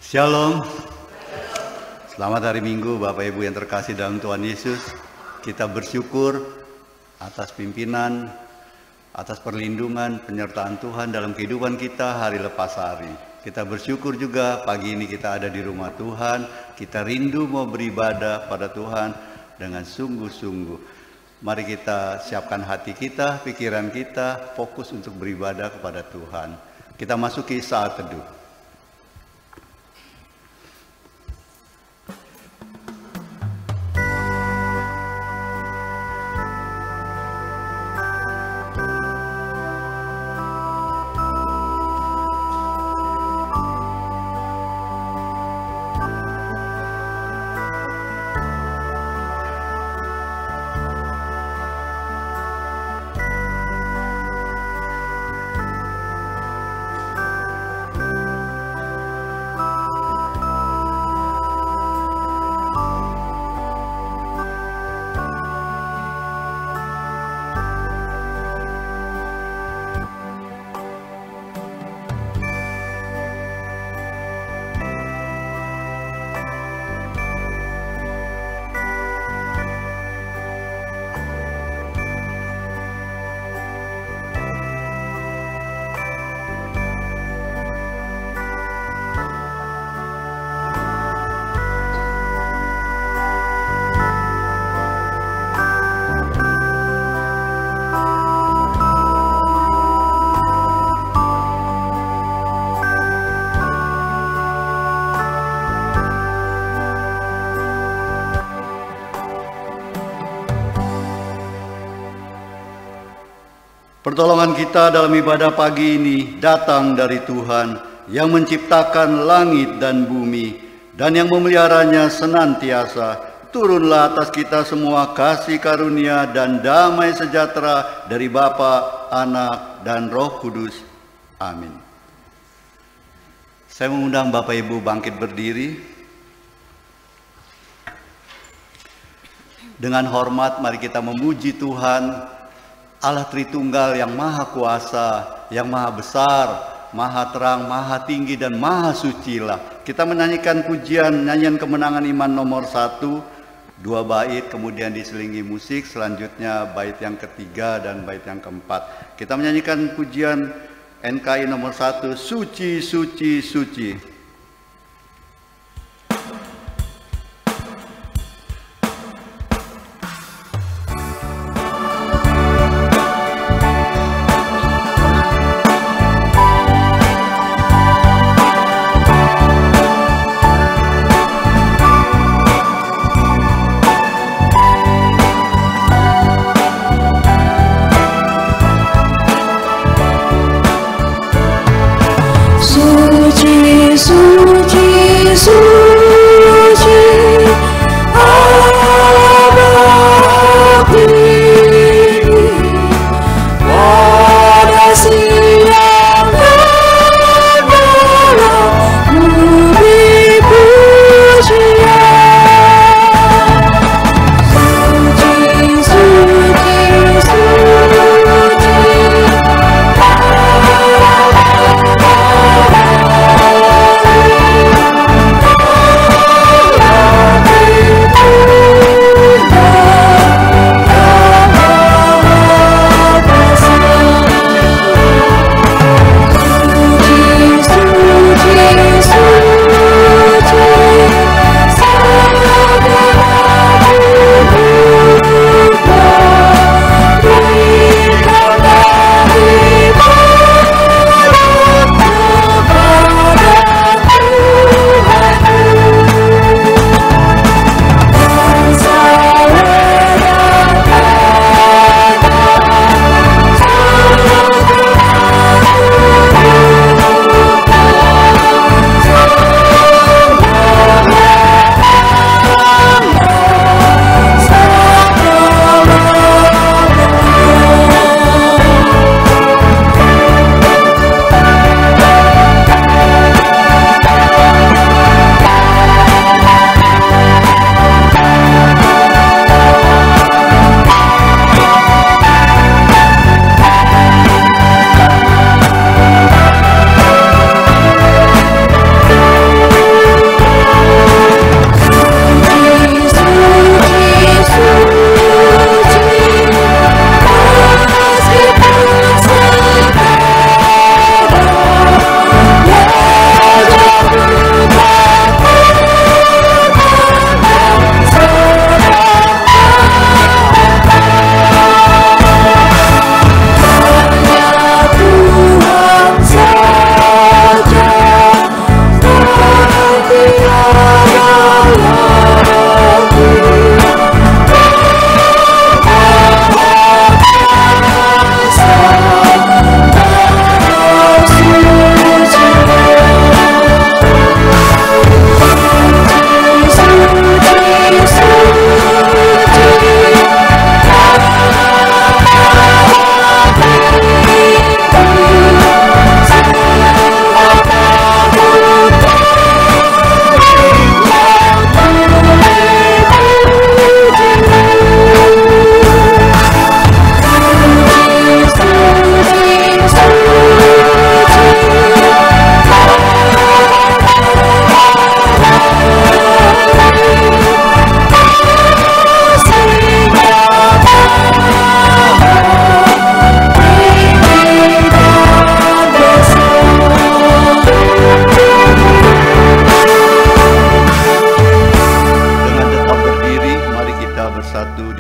Shalom. Selamat hari Minggu Bapak Ibu yang terkasih dalam Tuhan Yesus. Kita bersyukur atas pimpinan, atas perlindungan, penyertaan Tuhan dalam kehidupan kita hari lepas hari. Kita bersyukur juga pagi ini kita ada di rumah Tuhan. Kita rindu mau beribadah pada Tuhan dengan sungguh-sungguh. Mari kita siapkan hati kita, pikiran kita, fokus untuk beribadah kepada Tuhan. Kita masuki saat teduh. Pertolongan kita dalam ibadah pagi ini datang dari Tuhan yang menciptakan langit dan bumi dan yang memeliharanya senantiasa. Turunlah atas kita semua kasih karunia dan damai sejahtera dari Bapa, Anak, dan Roh Kudus. Amin. Saya mengundang Bapak Ibu bangkit berdiri. Dengan hormat mari kita memuji Tuhan, Allah Tritunggal yang Maha Kuasa, yang Maha Besar, Maha Terang, Maha Tinggi, dan Maha Sucilah. Kita menyanyikan pujian nyanyian kemenangan iman nomor 1, 2 bait, kemudian diselingi musik, selanjutnya bait yang ketiga dan bait yang keempat. Kita menyanyikan pujian NKI nomor 1, Suci, Suci, Suci.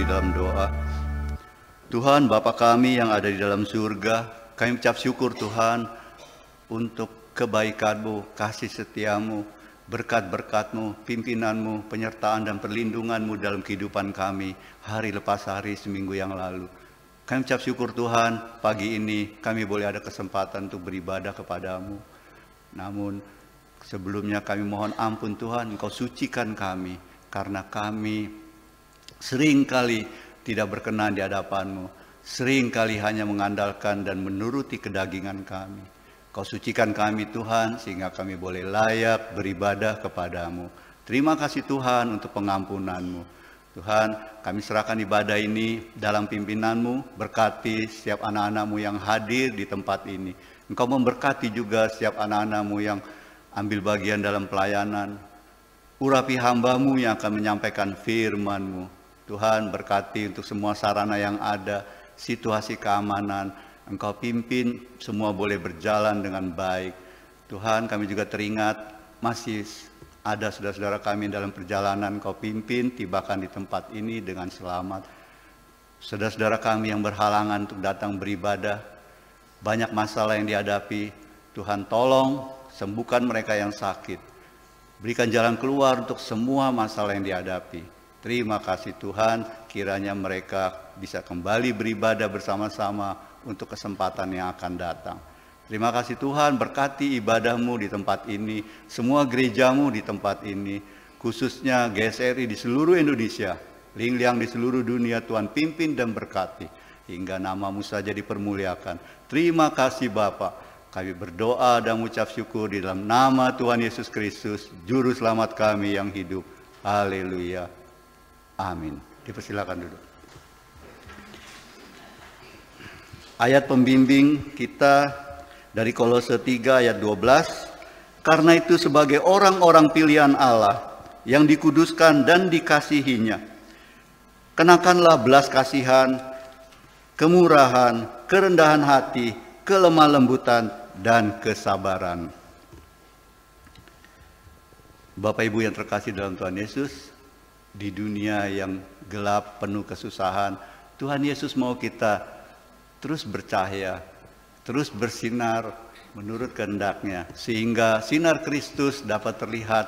dalam doa. Tuhan Bapa kami yang ada di dalam surga, kami ucap syukur Tuhan untuk kebaikan-Mu, kasih setia-Mu, berkat-berkat-Mu, pimpinan-Mu, penyertaan dan perlindungan-Mu dalam kehidupan kami hari lepas hari seminggu yang lalu. Kami ucap syukur Tuhan, pagi ini kami boleh ada kesempatan untuk beribadah kepada-Mu. Namun sebelumnya kami mohon ampun Tuhan, Engkau sucikan kami, karena kami seringkali tidak berkenan di hadapan-Mu, seringkali hanya mengandalkan dan menuruti kedagingan kami. Kau sucikan kami Tuhan, sehingga kami boleh layak beribadah kepada-Mu. Terima kasih Tuhan untuk pengampunan-Mu. Tuhan, kami serahkan ibadah ini dalam pimpinan-Mu, berkati setiap anak-anak-Mu yang hadir di tempat ini. Engkau memberkati juga setiap anak-anak-Mu yang ambil bagian dalam pelayanan. Urapi hamba-Mu yang akan menyampaikan firman-Mu. Tuhan, berkati untuk semua sarana yang ada, situasi keamanan, Engkau pimpin semua boleh berjalan dengan baik. Tuhan, kami juga teringat masih ada saudara-saudara kami dalam perjalanan, Engkau pimpin, tibakan di tempat ini dengan selamat. Saudara-saudara kami yang berhalangan untuk datang beribadah, banyak masalah yang dihadapi, Tuhan tolong sembuhkan mereka yang sakit. Berikan jalan keluar untuk semua masalah yang dihadapi. Terima kasih Tuhan, kiranya mereka bisa kembali beribadah bersama-sama untuk kesempatan yang akan datang. Terima kasih Tuhan, berkati ibadah-Mu di tempat ini, semua gereja-Mu di tempat ini, khususnya GSRI di seluruh Indonesia, Lingliang di seluruh dunia. Tuhan pimpin dan berkati, hingga nama-Mu saja dipermuliakan. Terima kasih Bapa. Kami berdoa dan mengucap syukur di dalam nama Tuhan Yesus Kristus, Juru Selamat kami yang hidup. Haleluya. Amin. Dipersilakan duduk. Ayat pembimbing kita dari Kolose 3 ayat 12. Karena itu sebagai orang-orang pilihan Allah yang dikuduskan dan dikasihinya, kenakanlah belas kasihan, kemurahan, kerendahan hati, kelemah lembutan, dan kesabaran. Bapak Ibu yang terkasih dalam Tuhan Yesus, di dunia yang gelap penuh kesusahan, Tuhan Yesus mau kita terus bercahaya, terus bersinar menurut kehendak-Nya, sehingga sinar Kristus dapat terlihat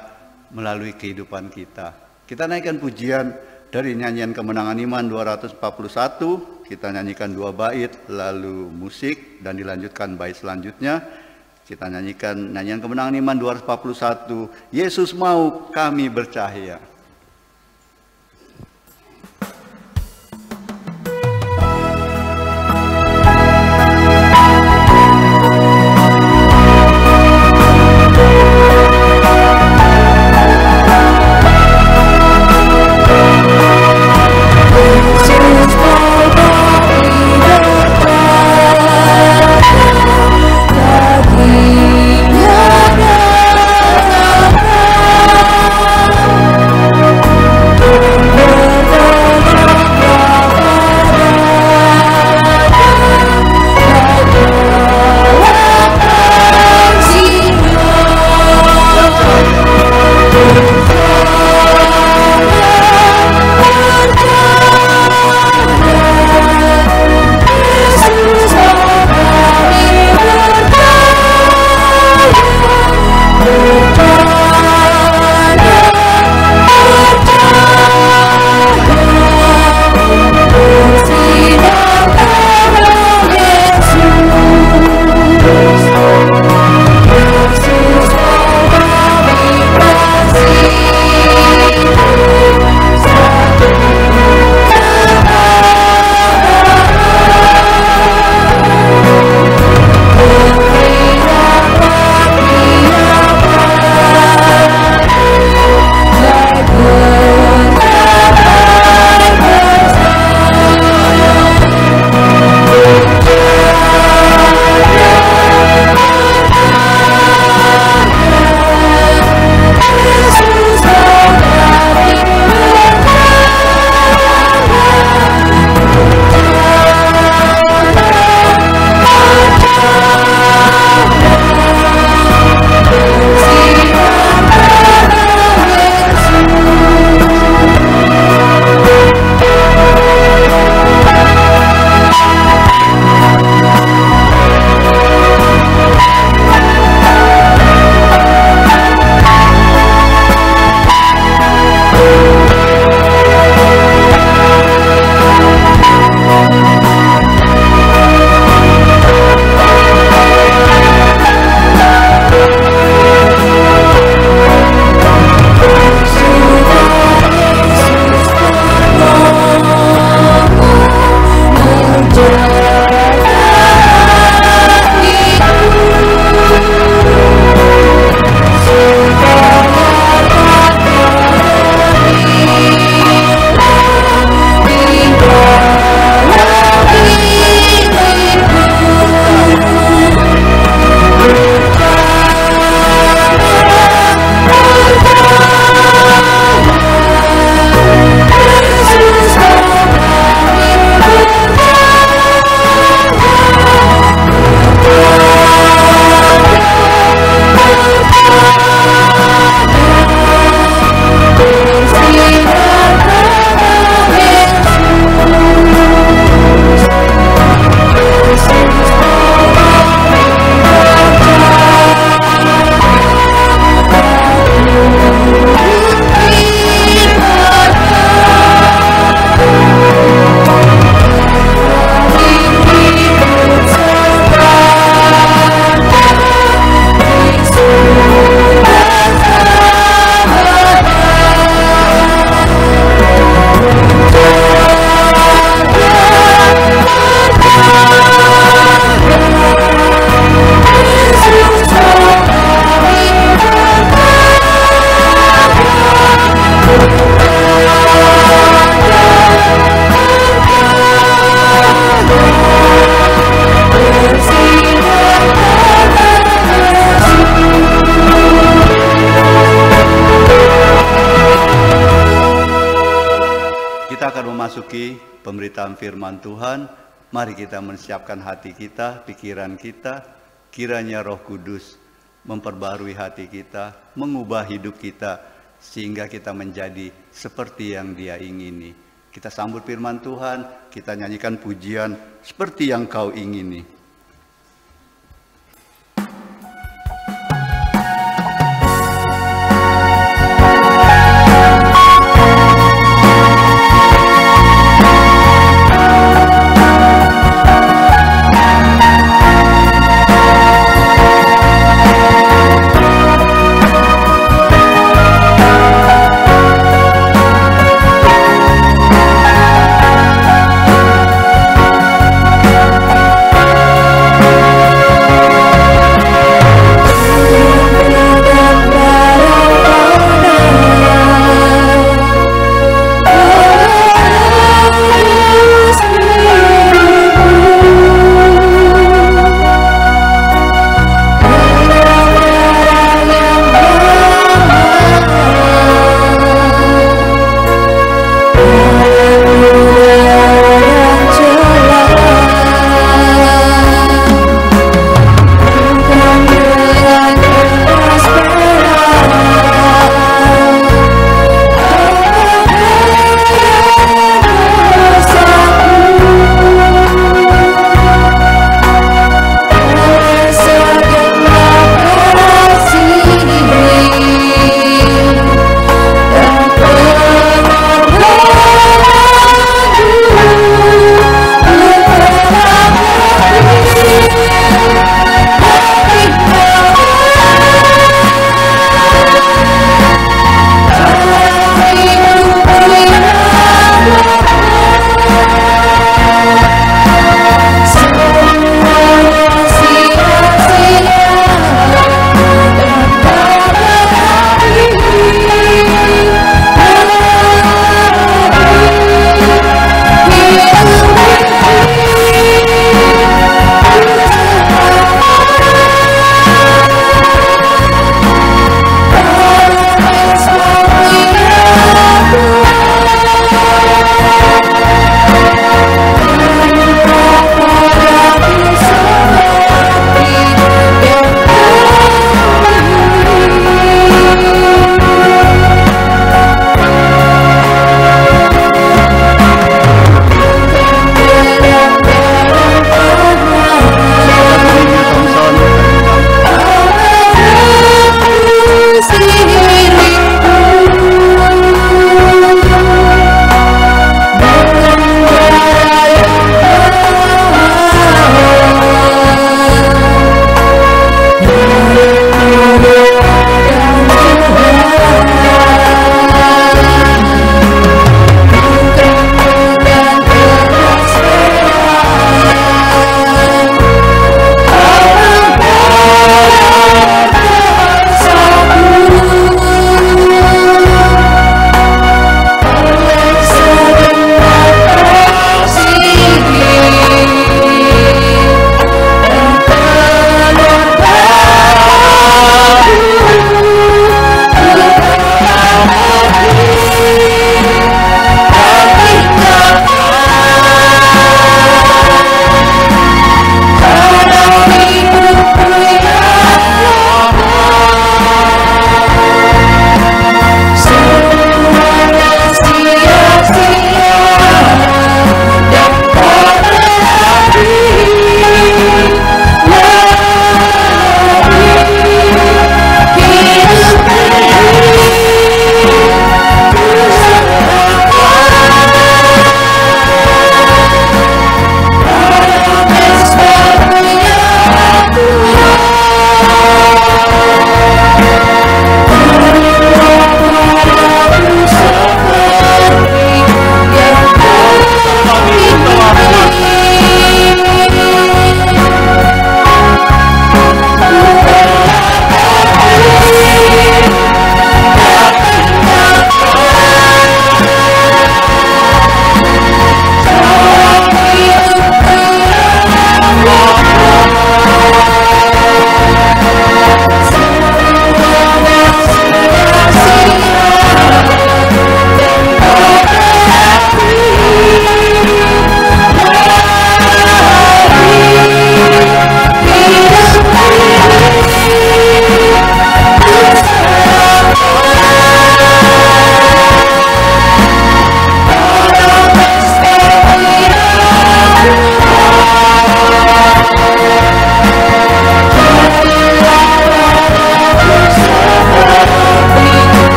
melalui kehidupan kita. Kita naikkan pujian dari nyanyian Kemenangan Iman 241, kita nyanyikan 2 bait, lalu musik, dan dilanjutkan bait selanjutnya. Kita nyanyikan nyanyian Kemenangan Iman 241, Yesus mau kami bercahaya. Yesus Kita akan memasuki pemberitaan firman Tuhan. Mari kita menyiapkan hati kita, pikiran kita. Kiranya Roh Kudus memperbarui hati kita, mengubah hidup kita, sehingga kita menjadi seperti yang Dia ingini. Kita sambut firman Tuhan, kita nyanyikan pujian seperti yang Kau ingini.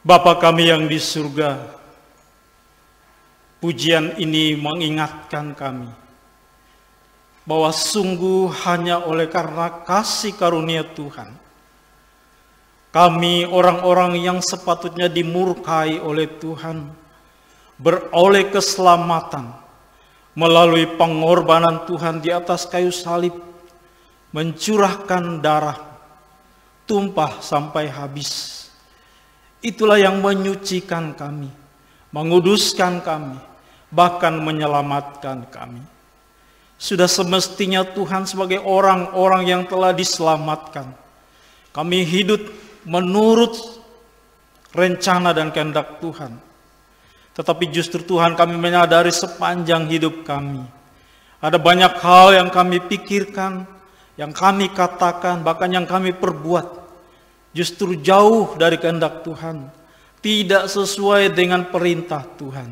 Bapa kami yang di surga, pujian ini mengingatkan kami bahwa sungguh hanya oleh karena kasih karunia Tuhan, kami orang-orang yang sepatutnya dimurkai oleh Tuhan, beroleh keselamatan melalui pengorbanan Tuhan di atas kayu salib, mencurahkan darah, tumpah sampai habis. Itulah yang menyucikan kami, menguduskan kami, bahkan menyelamatkan kami. Sudah semestinya Tuhan sebagai orang-orang yang telah diselamatkan, kami hidup menurut rencana dan kehendak Tuhan. Tetapi justru Tuhan, kami menyadari sepanjang hidup kami, ada banyak hal yang kami pikirkan, yang kami katakan, bahkan yang kami perbuat, justru jauh dari kehendak Tuhan, tidak sesuai dengan perintah Tuhan.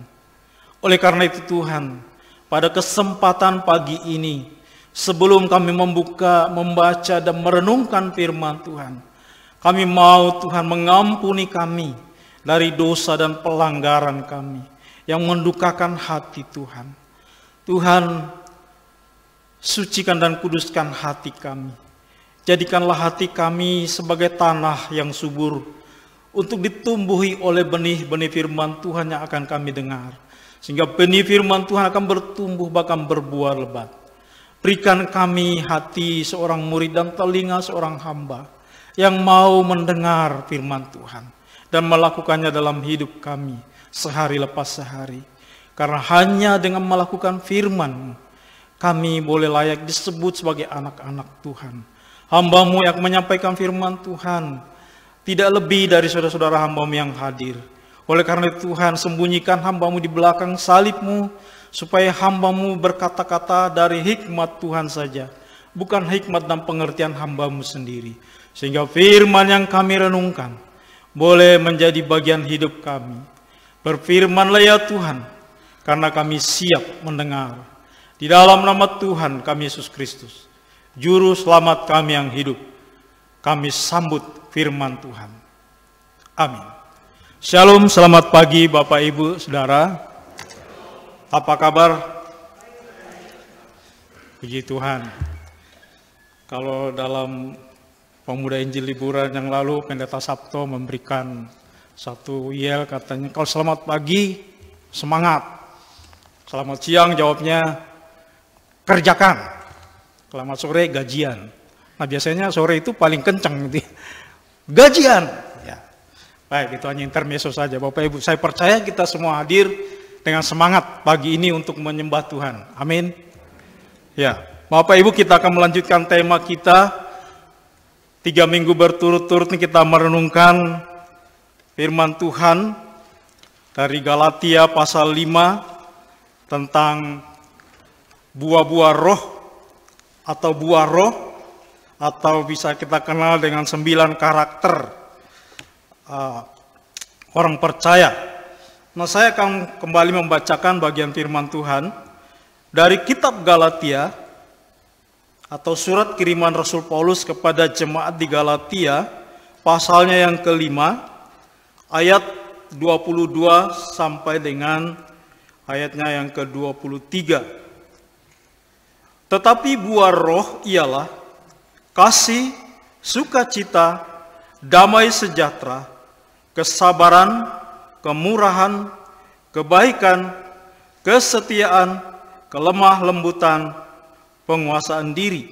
Oleh karena itu Tuhan, pada kesempatan pagi ini, sebelum kami membaca dan merenungkan firman Tuhan, kami mau Tuhan mengampuni kami dari dosa dan pelanggaran kami yang mendukakan hati Tuhan. Tuhan, sucikan dan kuduskan hati kami. Jadikanlah hati kami sebagai tanah yang subur untuk ditumbuhi oleh benih-benih firman Tuhan yang akan kami dengar. Sehingga benih firman Tuhan akan bertumbuh bahkan berbuah lebat. Berikan kami hati seorang murid dan telinga seorang hamba yang mau mendengar firman Tuhan dan melakukannya dalam hidup kami sehari lepas sehari. Karena hanya dengan melakukan firman, kami boleh layak disebut sebagai anak-anak Tuhan. Hamba-Mu yang menyampaikan firman Tuhan tidak lebih dari saudara-saudara hamba-Mu yang hadir. Oleh karena itu Tuhan, sembunyikan hamba-Mu di belakang salib-Mu, supaya hamba-Mu berkata-kata dari hikmat Tuhan saja, bukan hikmat dan pengertian hamba-Mu sendiri. Sehingga firman yang kami renungkan boleh menjadi bagian hidup kami. Berfirmanlah ya Tuhan, karena kami siap mendengar. Di dalam nama Tuhan kami Yesus Kristus, Juru Selamat kami yang hidup, kami sambut firman Tuhan. Amin. Shalom, selamat pagi Bapak Ibu Saudara. Apa kabar? Puji Tuhan. Kalau dalam Pemuda Injil liburan yang lalu, Pendeta Sabto memberikan satu yel, katanya, kalau selamat pagi, semangat. Selamat siang, jawabnya, kerjakan. Selamat sore, gajian. Nah biasanya sore itu paling kencang gitu. Gajian. Ya. Baik, itu hanya intermezzo saja. Bapak Ibu, saya percaya kita semua hadir dengan semangat pagi ini untuk menyembah Tuhan. Amin. Ya, Bapak Ibu, kita akan melanjutkan tema kita. 3 minggu berturut-turut ini kita merenungkan firman Tuhan dari Galatia pasal 5 tentang buah-buah roh atau buah roh, atau bisa kita kenal dengan 9 karakter orang percaya. Nah, saya akan kembali membacakan bagian firman Tuhan dari kitab Galatia atau surat kiriman Rasul Paulus kepada jemaat di Galatia, pasalnya yang kelima, ayat 22 sampai dengan ayatnya yang ke-23. Tetapi buah roh ialah kasih, sukacita, damai sejahtera, kesabaran, kemurahan, kebaikan, kesetiaan, kelemah lembutan, penguasaan diri.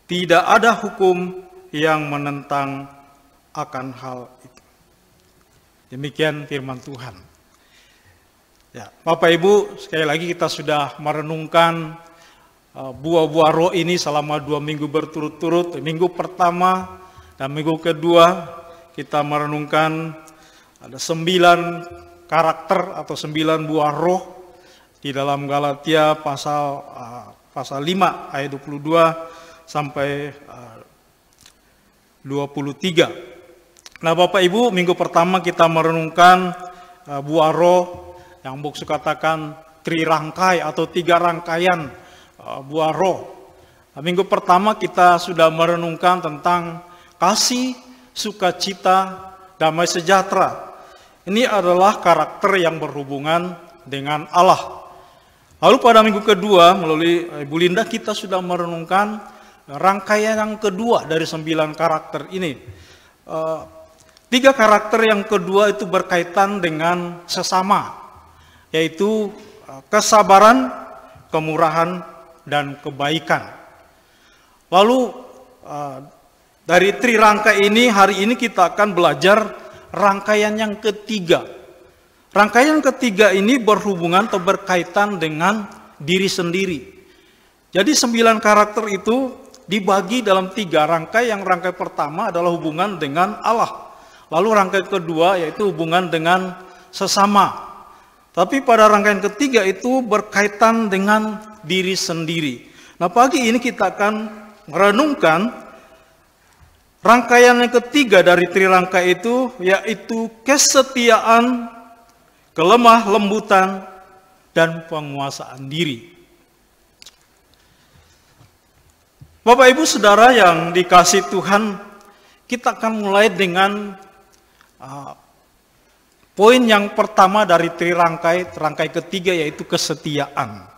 Tidak ada hukum yang menentang akan hal itu. Demikian firman Tuhan. Ya, Bapak Ibu, sekali lagi kita sudah merenungkan buah-buah roh ini selama 2 minggu berturut-turut. Minggu pertama dan minggu kedua kita merenungkan ada 9 karakter atau 9 buah roh di dalam Galatia pasal 5 ayat 22 sampai 23. Nah Bapak Ibu, minggu pertama kita merenungkan buah roh yang Buksu katakan trirangkai atau 3 rangkaian buah roh. Minggu pertama kita sudah merenungkan tentang kasih, sukacita, damai sejahtera. Ini adalah karakter yang berhubungan dengan Allah. Lalu pada minggu kedua melalui Ibu Linda kita sudah merenungkan rangkaian yang kedua dari 9 karakter ini. 3 karakter yang kedua itu berkaitan dengan sesama, yaitu kesabaran, kemurahan, dan kebaikan. Lalu dari trirangkai ini, hari ini kita akan belajar rangkaian yang ketiga. Rangkaian ketiga ini berhubungan atau berkaitan dengan diri sendiri. Jadi 9 karakter itu dibagi dalam 3 rangkai. Yang rangkai pertama adalah hubungan dengan Allah. Lalu rangkai kedua yaitu hubungan dengan sesama. Tapi pada rangkaian ketiga itu berkaitan dengan diri sendiri. Nah, pagi ini kita akan merenungkan rangkaian yang ketiga dari trirangkai itu, yaitu kesetiaan, kelemah lembutan, dan penguasaan diri. Bapak Ibu Saudara yang dikasihi Tuhan, kita akan mulai dengan poin yang pertama dari rangkai ketiga, yaitu kesetiaan.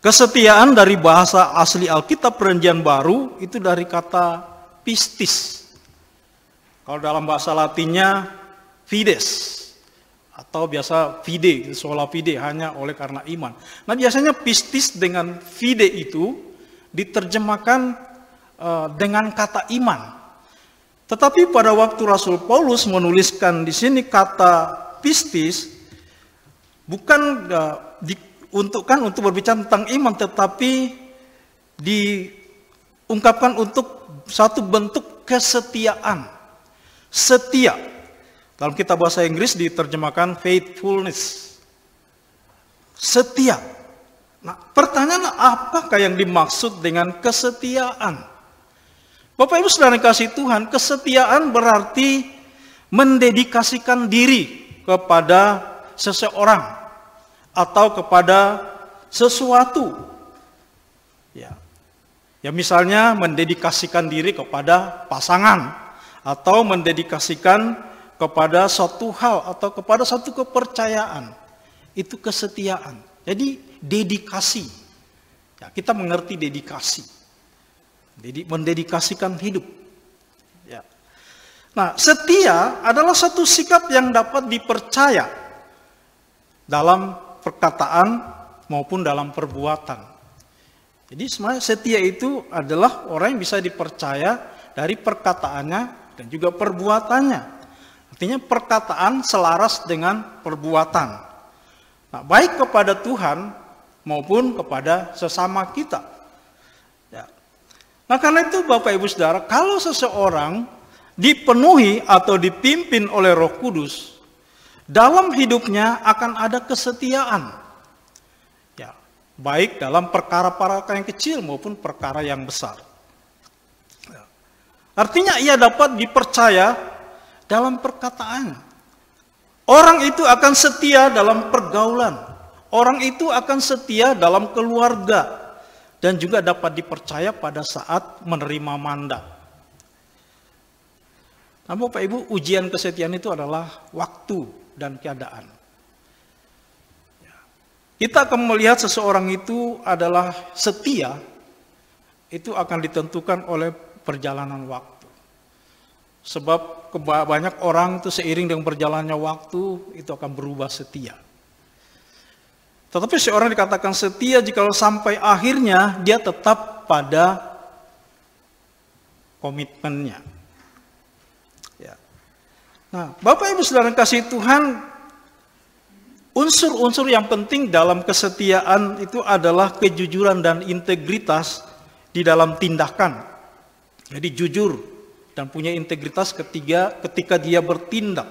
Kesetiaan dari bahasa asli Alkitab Perjanjian Baru itu dari kata pistis. Kalau dalam bahasa Latinnya fides, atau biasa fide, sola fide, hanya oleh karena iman. Nah, biasanya pistis dengan fide itu diterjemahkan dengan kata iman. Tetapi pada waktu Rasul Paulus menuliskan di sini kata pistis, bukan diuntukkan untuk berbicara tentang iman, tetapi diungkapkan untuk satu bentuk kesetiaan. Setia. Dalam kitab bahasa Inggris diterjemahkan faithfulness. Setia. Nah, pertanyaannya apakah yang dimaksud dengan kesetiaan? Bapak Ibu Saudara kasih Tuhan, kesetiaan berarti mendedikasikan diri kepada seseorang atau kepada sesuatu. Ya misalnya mendedikasikan diri kepada pasangan atau mendedikasikan kepada suatu hal atau kepada satu kepercayaan. Itu kesetiaan. Jadi dedikasi. Ya, kita mengerti dedikasi. Jadi mendedikasikan hidup. Ya. Nah, setia adalah satu sikap yang dapat dipercaya dalam perkataan maupun dalam perbuatan. Jadi sebenarnya setia itu adalah orang yang bisa dipercaya dari perkataannya dan juga perbuatannya. Artinya perkataan selaras dengan perbuatan. Nah, baik kepada Tuhan maupun kepada sesama kita. Nah, karena itu Bapak Ibu Saudara, kalau seseorang dipenuhi atau dipimpin oleh Roh Kudus, dalam hidupnya akan ada kesetiaan. Ya, baik dalam perkara-perkara yang kecil maupun perkara yang besar. Ya. Artinya ia dapat dipercaya dalam perkataannya. Orang itu akan setia dalam pergaulan. Orang itu akan setia dalam keluarga. Dan juga dapat dipercaya pada saat menerima mandat. Nah, Bapak Ibu, ujian kesetiaan itu adalah waktu dan keadaan. Kita akan melihat seseorang itu adalah setia, itu akan ditentukan oleh perjalanan waktu. Sebab banyak orang itu seiring dengan berjalannya waktu, itu akan berubah setia. Tetapi seorang dikatakan setia jikalau sampai akhirnya dia tetap pada komitmennya. Ya. Nah, Bapak Ibu Saudara kasih Tuhan, unsur-unsur yang penting dalam kesetiaan itu adalah kejujuran dan integritas di dalam tindakan. Jadi jujur dan punya integritas ketika dia bertindak.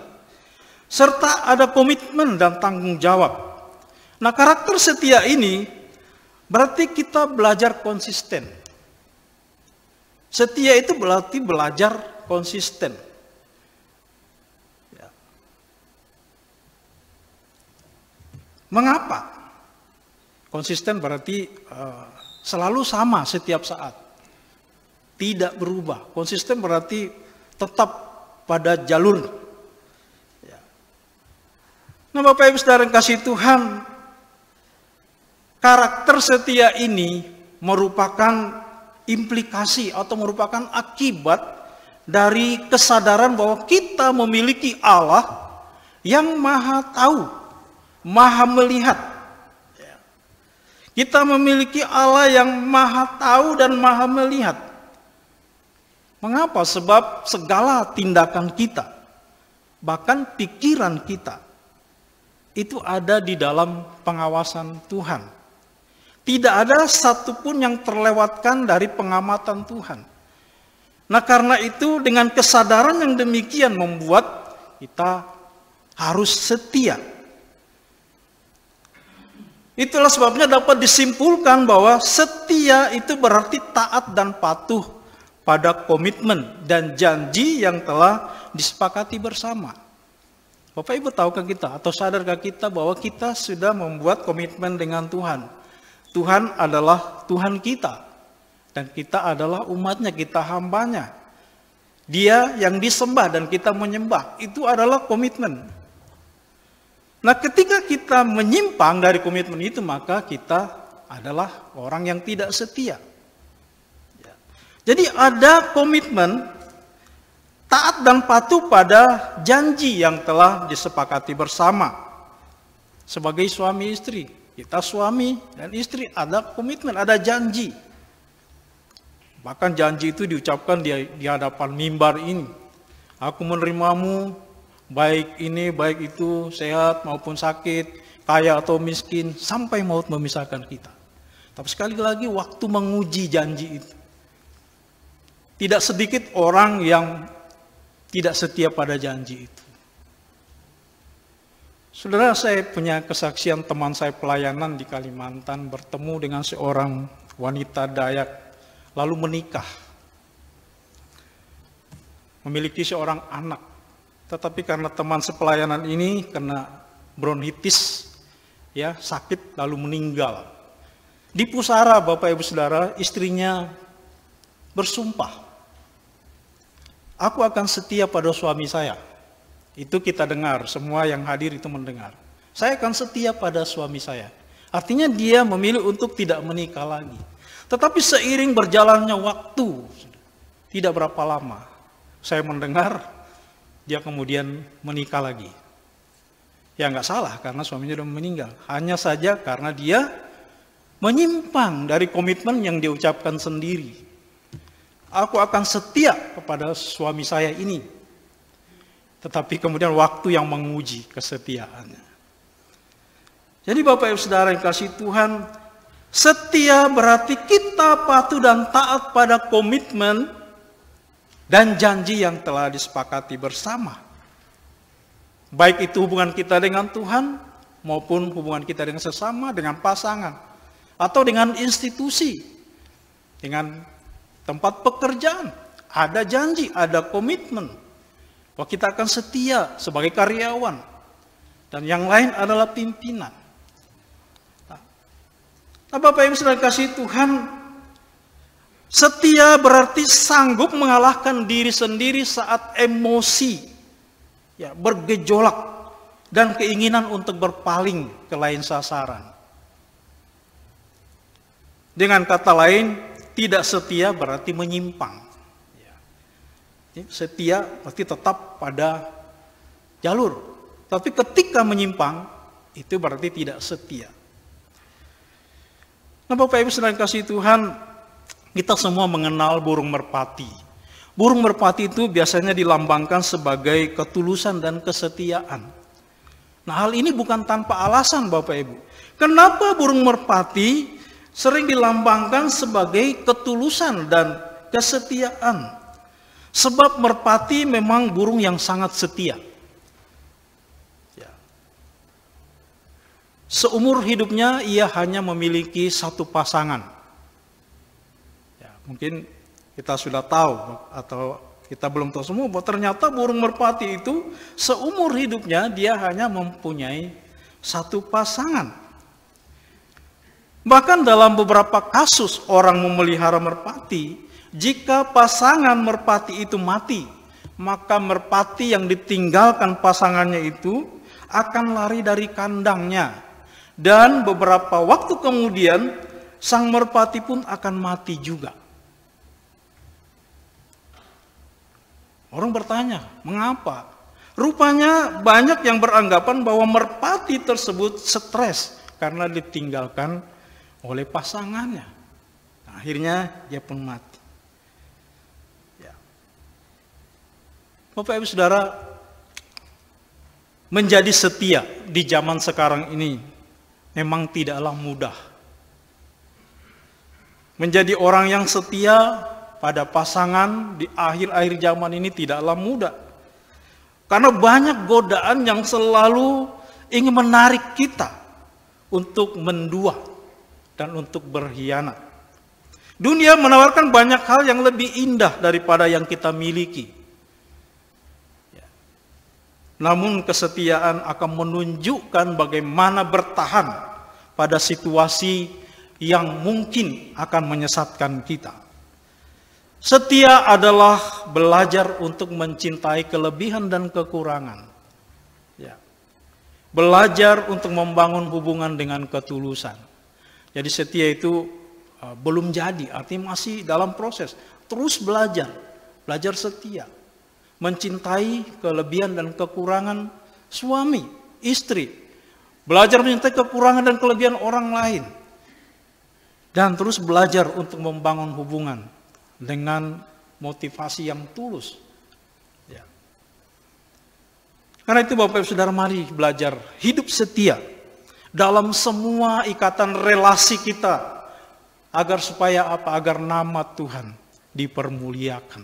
Serta ada komitmen dan tanggung jawab. Nah, karakter setia ini berarti kita belajar konsisten. Setia itu berarti belajar konsisten. Ya. Mengapa? Konsisten berarti selalu sama setiap saat. Tidak berubah. Konsisten berarti tetap pada jalur. Ya. Nah, Bapak Ibu Saudara yang kasih Tuhan, karakter setia ini merupakan implikasi atau merupakan akibat dari kesadaran bahwa kita memiliki Allah yang maha tahu, maha melihat. Kita memiliki Allah yang maha tahu dan maha melihat. Mengapa? Sebab segala tindakan kita, bahkan pikiran kita, itu ada di dalam pengawasan Tuhan. Tidak ada satupun yang terlewatkan dari pengamatan Tuhan. Nah, karena itu dengan kesadaran yang demikian membuat kita harus setia. Itulah sebabnya dapat disimpulkan bahwa setia itu berarti taat dan patuh pada komitmen dan janji yang telah disepakati bersama. Bapak Ibu tahukah kita atau sadarkah kita bahwa kita sudah membuat komitmen dengan Tuhan? Tuhan adalah Tuhan kita dan kita adalah umatnya, kita hambanya. Dia yang disembah dan kita menyembah, itu adalah komitmen. Nah, ketika kita menyimpang dari komitmen itu, maka kita adalah orang yang tidak setia. Jadi ada komitmen taat dan patuh pada janji yang telah disepakati bersama. Sebagai suami istri, kita suami dan istri ada komitmen, ada janji. Bahkan janji itu diucapkan di hadapan mimbar ini. Aku menerimamu, baik ini, baik itu, sehat maupun sakit, kaya atau miskin, sampai maut memisahkan kita. Tapi sekali lagi waktu menguji janji itu. Tidak sedikit orang yang tidak setia pada janji itu. Saudara, saya punya kesaksian teman saya pelayanan di Kalimantan bertemu dengan seorang wanita Dayak lalu menikah. Memiliki seorang anak. Tetapi karena teman sepelayanan ini kena bronkitis, ya, sakit lalu meninggal. Di pusara Bapak Ibu Saudara, istrinya bersumpah, aku akan setia pada suami saya. Itu kita dengar, semua yang hadir itu mendengar. Saya akan setia pada suami saya. Artinya dia memilih untuk tidak menikah lagi. Tetapi seiring berjalannya waktu, tidak berapa lama, saya mendengar dia kemudian menikah lagi. Ya nggak salah karena suaminya sudah meninggal. Hanya saja karena dia menyimpang dari komitmen yang dia ucapkan sendiri. Aku akan setia kepada suami saya ini. Tetapi kemudian waktu yang menguji kesetiaannya. Jadi Bapak Ibu Saudara yang kasih Tuhan, setia berarti kita patuh dan taat pada komitmen dan janji yang telah disepakati bersama. Baik itu hubungan kita dengan Tuhan maupun hubungan kita dengan sesama, dengan pasangan, atau dengan institusi, dengan tempat pekerjaan, ada janji, ada komitmen bahwa kita akan setia sebagai karyawan, dan yang lain adalah pimpinan. Nah, Bapak Ibu Saudara kasih Tuhan, setia berarti sanggup mengalahkan diri sendiri saat emosi, ya, bergejolak dan keinginan untuk berpaling ke lain sasaran. Dengan kata lain, tidak setia berarti menyimpang. Setia berarti tetap pada jalur. Tapi ketika menyimpang, itu berarti tidak setia. Nah, Bapak Ibu Saudara kasih Tuhan, kita semua mengenal burung merpati. Burung merpati itu biasanya dilambangkan sebagai ketulusan dan kesetiaan. Nah, hal ini bukan tanpa alasan Bapak Ibu. Kenapa burung merpati sering dilambangkan sebagai ketulusan dan kesetiaan? Sebab merpati memang burung yang sangat setia. Ya. Seumur hidupnya ia hanya memiliki satu pasangan. Ya, mungkin kita sudah tahu atau kita belum tahu semua bahwa ternyata burung merpati itu seumur hidupnya dia hanya mempunyai satu pasangan. Bahkan dalam beberapa kasus orang memelihara merpati, jika pasangan merpati itu mati, maka merpati yang ditinggalkan pasangannya itu akan lari dari kandangnya. Dan beberapa waktu kemudian sang merpati pun akan mati juga. Orang bertanya, mengapa? Rupanya banyak yang beranggapan bahwa merpati tersebut stres karena ditinggalkan oleh pasangannya. Akhirnya dia pun mati. Ya. Bapak Ibu Saudara, menjadi setia di zaman sekarang ini memang tidaklah mudah. Menjadi orang yang setia pada pasangan di akhir-akhir zaman ini tidaklah mudah. Karena banyak godaan yang selalu ingin menarik kita untuk mendua dan untuk berkhianat. Dunia menawarkan banyak hal yang lebih indah daripada yang kita miliki. Namun kesetiaan akan menunjukkan bagaimana bertahan pada situasi yang mungkin akan menyesatkan kita. Setia adalah belajar untuk mencintai kelebihan dan kekurangan. Ya. Belajar untuk membangun hubungan dengan ketulusan. Jadi setia itu belum jadi, artinya masih dalam proses. Terus belajar setia. Mencintai kelebihan dan kekurangan suami, istri. Belajar mencintai kekurangan dan kelebihan orang lain. Dan terus belajar untuk membangun hubungan dengan motivasi yang tulus. Ya. Karena itu Bapak Ibu Saudara, mari belajar hidup setia dalam semua ikatan relasi kita. Agar supaya apa? Agar nama Tuhan dipermuliakan.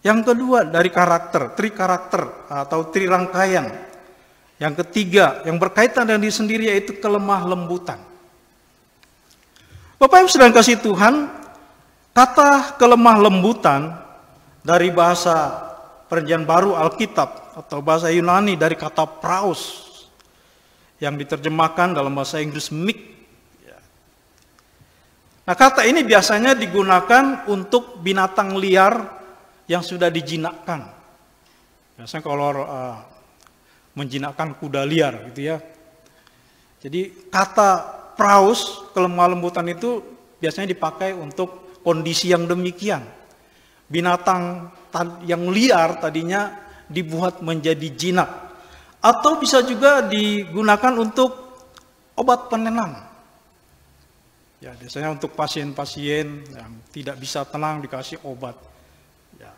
Yang kedua dari karakter, tri-karakter atau tri-rangkaian. Yang ketiga yang berkaitan dengan diri sendiri yaitu kelemah lembutan. Bapak Ibu Saudara kasih Tuhan, kata kelemah lembutan dari bahasa Perjanjian Baru Alkitab atau bahasa Yunani dari kata praus yang diterjemahkan dalam bahasa Inggris meek. Nah, kata ini biasanya digunakan untuk binatang liar yang sudah dijinakkan. Biasanya kalau menjinakkan kuda liar gitu ya. Jadi kata praus, kelemah lembutan itu biasanya dipakai untuk kondisi yang demikian. Binatang yang liar tadinya dibuat menjadi jinak. Atau bisa juga digunakan untuk obat penenang. Ya, biasanya untuk pasien-pasien yang tidak bisa tenang dikasih obat. Ya,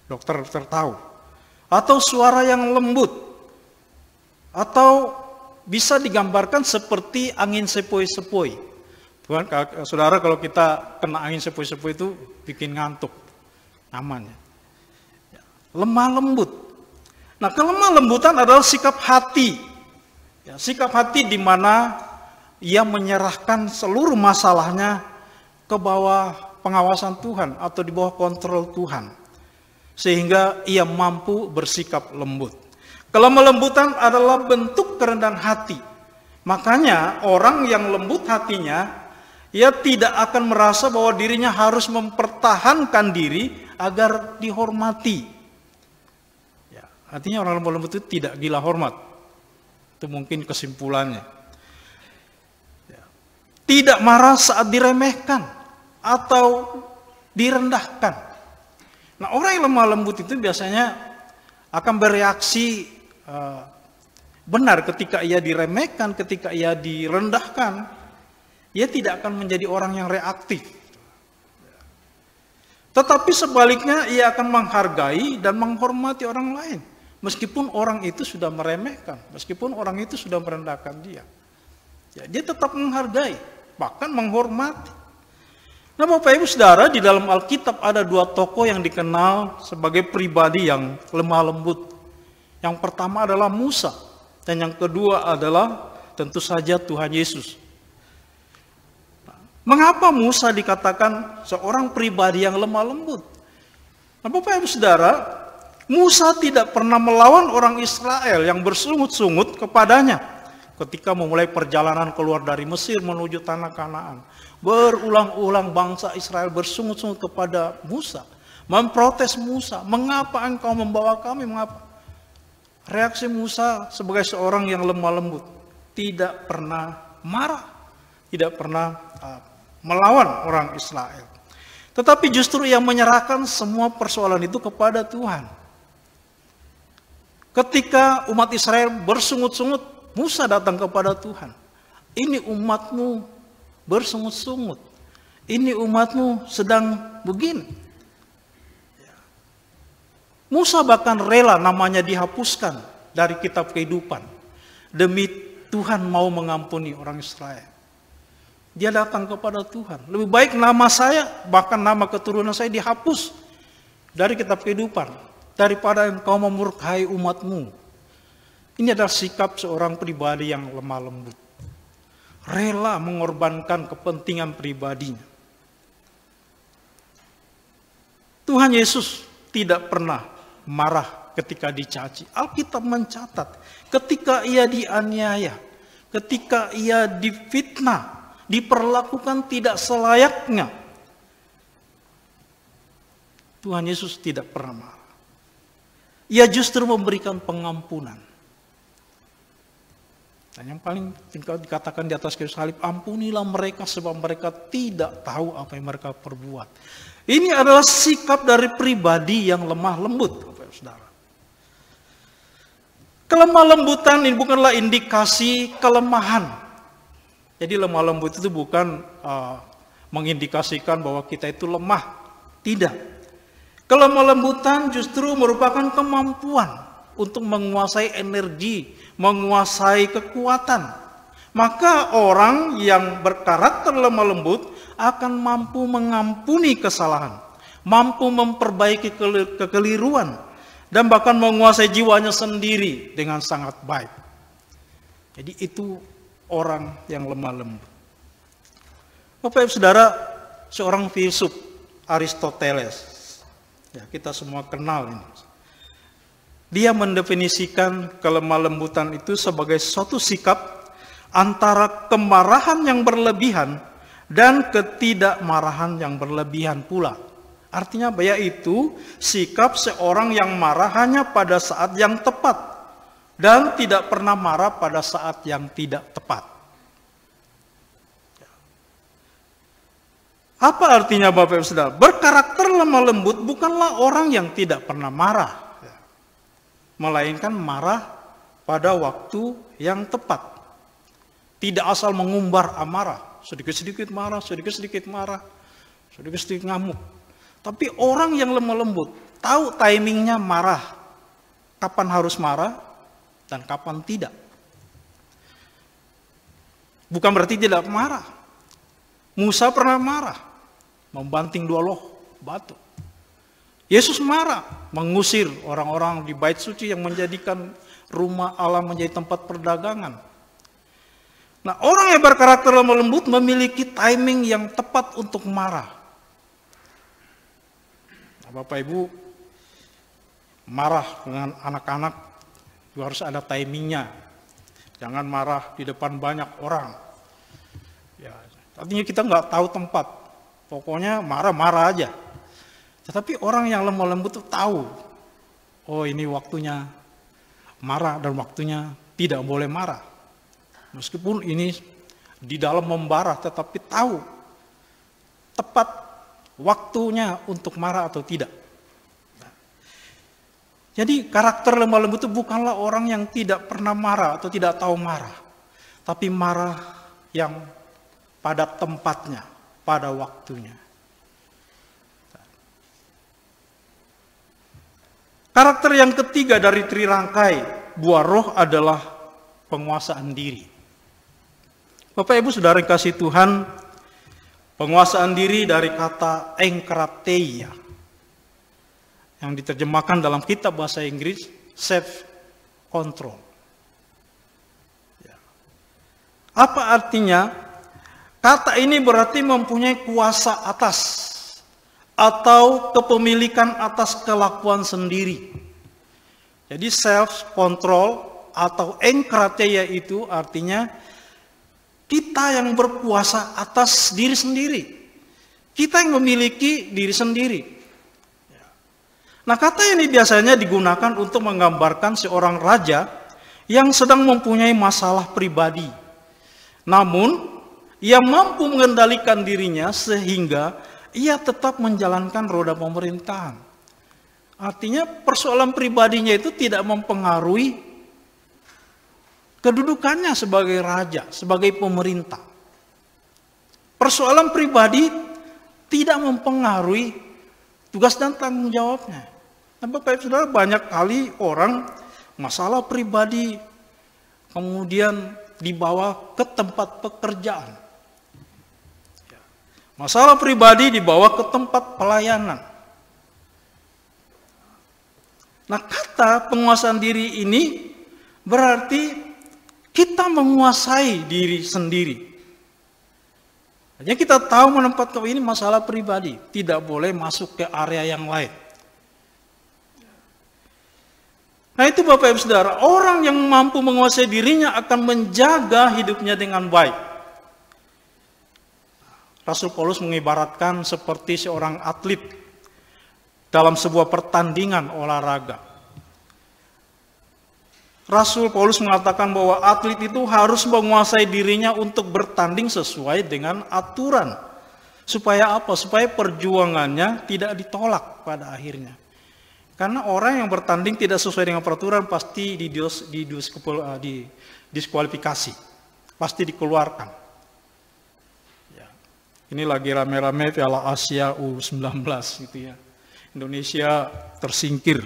dokter tahu. Atau suara yang lembut. Atau bisa digambarkan seperti angin sepoi-sepoi. Bukan, saudara, kalau kita kena angin sepoi-sepoi itu bikin ngantuk. Aman ya. Ya, lemah lembut. Nah, kelemah lembutan adalah sikap hati. Ya, sikap hati di mana ia menyerahkan seluruh masalahnya ke bawah pengawasan Tuhan atau di bawah kontrol Tuhan. Sehingga ia mampu bersikap lembut. Kelemah lembutan adalah bentuk kerendahan hati. Makanya orang yang lembut hatinya, ia tidak akan merasa bahwa dirinya harus mempertahankan diri agar dihormati. Ya, artinya orang lemah lembut itu tidak gila hormat. Itu mungkin kesimpulannya. Tidak marah saat diremehkan atau direndahkan. Nah, orang yang lemah lembut itu biasanya akan bereaksi benar ketika ia diremehkan, ketika ia direndahkan. Ia tidak akan menjadi orang yang reaktif. Tetapi sebaliknya ia akan menghargai dan menghormati orang lain. Meskipun orang itu sudah meremehkan, meskipun orang itu sudah merendahkan dia. Ya, dia tetap menghargai, bahkan menghormati. Nah, Bapak Ibu Saudara, di dalam Alkitab ada dua tokoh yang dikenal sebagai pribadi yang lemah lembut. Yang pertama adalah Musa, dan yang kedua adalah tentu saja Tuhan Yesus. Mengapa Musa dikatakan seorang pribadi yang lemah lembut? Nah, Bapak Ibu Saudara, Musa tidak pernah melawan orang Israel yang bersungut-sungut kepadanya ketika memulai perjalanan keluar dari Mesir menuju tanah Kanaan. Berulang-ulang bangsa Israel bersungut-sungut kepada Musa, memprotes Musa, mengapa engkau membawa kami, mengapa? Reaksi Musa sebagai seorang yang lemah lembut, tidak pernah marah, tidak pernah melawan orang Israel. Tetapi justru ia menyerahkan semua persoalan itu kepada Tuhan. Ketika umat Israel bersungut-sungut, Musa datang kepada Tuhan. Ini umatmu bersungut-sungut. Ini umatmu sedang begini. Musa bahkan rela namanya dihapuskan dari kitab kehidupan. Demi Tuhan mau mengampuni orang Israel. Dia datang kepada Tuhan. Lebih baik nama saya, bahkan nama keturunan saya dihapus dari kitab kehidupan. Daripada engkau memurkai umatmu. Ini adalah sikap seorang pribadi yang lemah lembut. Rela mengorbankan kepentingan pribadinya. Tuhan Yesus tidak pernah marah ketika dicaci. Alkitab mencatat ketika ia dianiaya, ketika ia difitnah, diperlakukan tidak selayaknya. Tuhan Yesus tidak pernah marah. Ia justru memberikan pengampunan. Dan yang paling dikatakan di atas kayu salib, ampunilah mereka sebab mereka tidak tahu apa yang mereka perbuat. Ini adalah sikap dari pribadi yang lemah lembut, Bapak Ibu Saudara. Kelemah lembutan ini bukanlah indikasi kelemahan. Jadi lemah lembut itu bukan mengindikasikan bahwa kita itu lemah. Tidak. Kelemah lembutan justru merupakan kemampuan untuk menguasai energi, menguasai kekuatan. Maka orang yang berkarakter lemah lembut akan mampu mengampuni kesalahan, mampu memperbaiki kekeliruan, dan bahkan menguasai jiwanya sendiri dengan sangat baik. Jadi itu orang yang lemah lembut. Bapak Ibu Saudara, seorang filsuf Aristoteles, ya kita semua kenal ini. Dia mendefinisikan kelemah lembutan itu sebagai suatu sikap antara kemarahan yang berlebihan dan ketidakmarahan yang berlebihan pula. Artinya yaitu sikap seorang yang marah hanya pada saat yang tepat dan tidak pernah marah pada saat yang tidak tepat. Apa artinya Bapak Ibu Saudara? Berkarakter lemah lembut bukanlah orang yang tidak pernah marah, melainkan marah pada waktu yang tepat. Tidak asal mengumbar amarah, sedikit-sedikit marah, sedikit-sedikit marah, sedikit-sedikit ngamuk. Tapi orang yang lemah lembut tahu timingnya marah, kapan harus marah dan kapan tidak. Bukan berarti tidak marah. Musa pernah marah, membanting 2 loh batu. Yesus marah, mengusir orang-orang di bait suci yang menjadikan rumah Allah menjadi tempat perdagangan. Nah, orang yang berkarakter lemah lembut memiliki timing yang tepat untuk marah. Nah, Bapak Ibu, marah dengan anak-anak juga harus ada timingnya. Jangan marah di depan banyak orang. Ya, artinya kita nggak tahu tempat. Pokoknya marah-marah aja. Tetapi orang yang lemah lembut itu tahu, oh ini waktunya marah dan waktunya tidak boleh marah. Meskipun ini di dalam membara, tetapi tahu tepat waktunya untuk marah atau tidak. Jadi karakter lemah lembut itu bukanlah orang yang tidak pernah marah atau tidak tahu marah, tapi marah yang pada tempatnya, pada waktunya. Karakter yang ketiga dari trirangkai buah roh adalah penguasaan diri. Bapak Ibu Saudara yang kasih Tuhan, penguasaan diri dari kata enkrateia yang diterjemahkan dalam kitab bahasa Inggris self control. Apa artinya? Kata ini berarti mempunyai kuasa atas atau kepemilikan atas kelakuan sendiri. Jadi self control atau enkrateia itu artinya kita yang berkuasa atas diri sendiri. Kita yang memiliki diri sendiri. Nah, kata ini biasanya digunakan untuk menggambarkan seorang raja yang sedang mempunyai masalah pribadi. Namun, ia mampu mengendalikan dirinya sehingga ia tetap menjalankan roda pemerintahan. Artinya persoalan pribadinya itu tidak mempengaruhi kedudukannya sebagai raja, sebagai pemerintah. Persoalan pribadi tidak mempengaruhi tugas dan tanggung jawabnya. Nah, Bapak Ibu Saudara, banyak kali orang masalah pribadi kemudian dibawa ke tempat pekerjaan. Masalah pribadi dibawa ke tempat pelayanan. Nah, kata penguasaan diri ini berarti kita menguasai diri sendiri. Hanya kita tahu menempatkan ini masalah pribadi, tidak boleh masuk ke area yang lain. Nah, itu Bapak Ibu Saudara, orang yang mampu menguasai dirinya akan menjaga hidupnya dengan baik. Rasul Paulus mengibaratkan seperti seorang atlet dalam sebuah pertandingan olahraga. Rasul Paulus mengatakan bahwa atlet itu harus menguasai dirinya untuk bertanding sesuai dengan aturan. Supaya apa? Supaya perjuangannya tidak ditolak pada akhirnya. Karena orang yang bertanding tidak sesuai dengan peraturan pasti didiskualifikasi, pasti dikeluarkan. Ya. Ini lagi rame-rame Piala Asia U19 gitu ya. Indonesia tersingkir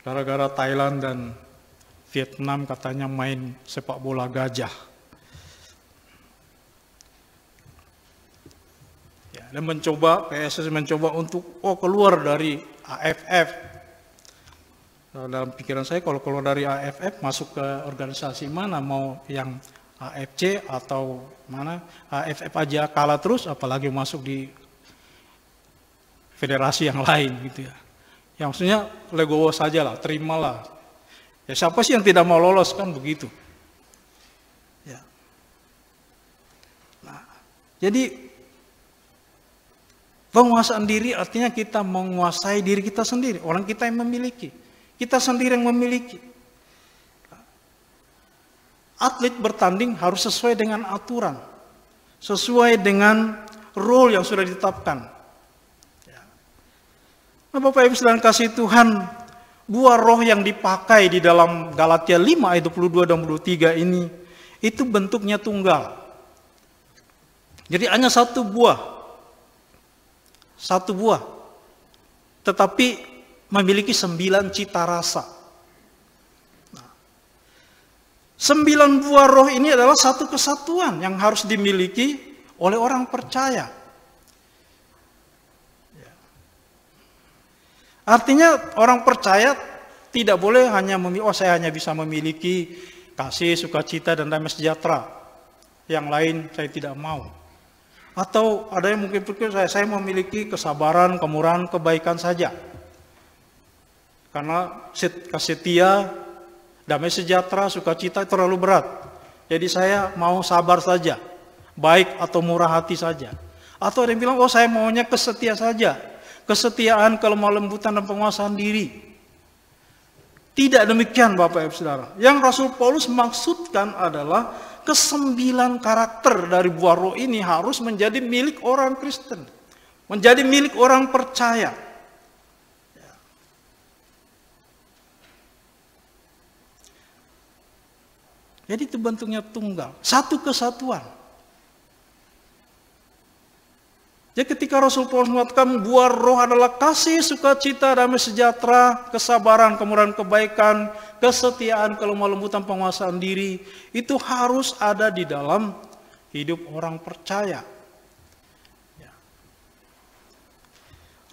gara-gara Thailand dan Vietnam katanya main sepak bola gajah. Ya, dan PSSI mencoba untuk keluar dari AFF. Dalam pikiran saya kalau keluar dari AFF masuk ke organisasi mana, mau yang AFC atau mana, AFF aja kalah terus apalagi masuk di federasi yang lain gitu ya. Yang maksudnya legowo saja lah, terimalah. Ya siapa sih yang tidak mau lolos, kan begitu. Ya. Nah, jadi penguasaan diri artinya kita menguasai diri kita sendiri. Orang kita yang memiliki. Kita sendiri yang memiliki. Atlet bertanding harus sesuai dengan aturan. Sesuai dengan rule yang sudah ditetapkan. Nah, Bapak Ibu Saudara kasih Tuhan, buah roh yang dipakai di dalam Galatia 5 ayat 22 dan 23 ini, itu bentuknya tunggal. Jadi hanya satu buah. Satu buah, tetapi memiliki 9 cita rasa. Nah, 9 buah roh ini adalah satu kesatuan yang harus dimiliki oleh orang percaya. Artinya orang percaya tidak boleh hanya saya hanya bisa memiliki kasih, sukacita, dan damai sejahtera. Yang lain saya tidak mau. Atau ada yang mungkin pikir saya memiliki kesabaran, kemurahan, kebaikan saja. Karena setia, damai sejahtera, sukacita terlalu berat. Jadi saya mau sabar saja, baik atau murah hati saja. Atau ada yang bilang, saya maunya kesetia saja. Kesetiaan, kelemah lembutan, dan penguasaan diri. Tidak demikian Bapak Ibu Saudara. Yang Rasul Paulus maksudkan adalah ke-9 karakter dari buah roh ini harus menjadi milik orang Kristen. Menjadi milik orang percaya. Jadi itu bentuknya tunggal. Satu kesatuan. Jadi ketika Rasul Paulus mengatakan buah roh adalah kasih, sukacita, damai sejahtera, kesabaran, kemurahan, kebaikan, kesetiaan, kelemah lembutan, penguasaan diri, itu harus ada di dalam hidup orang percaya.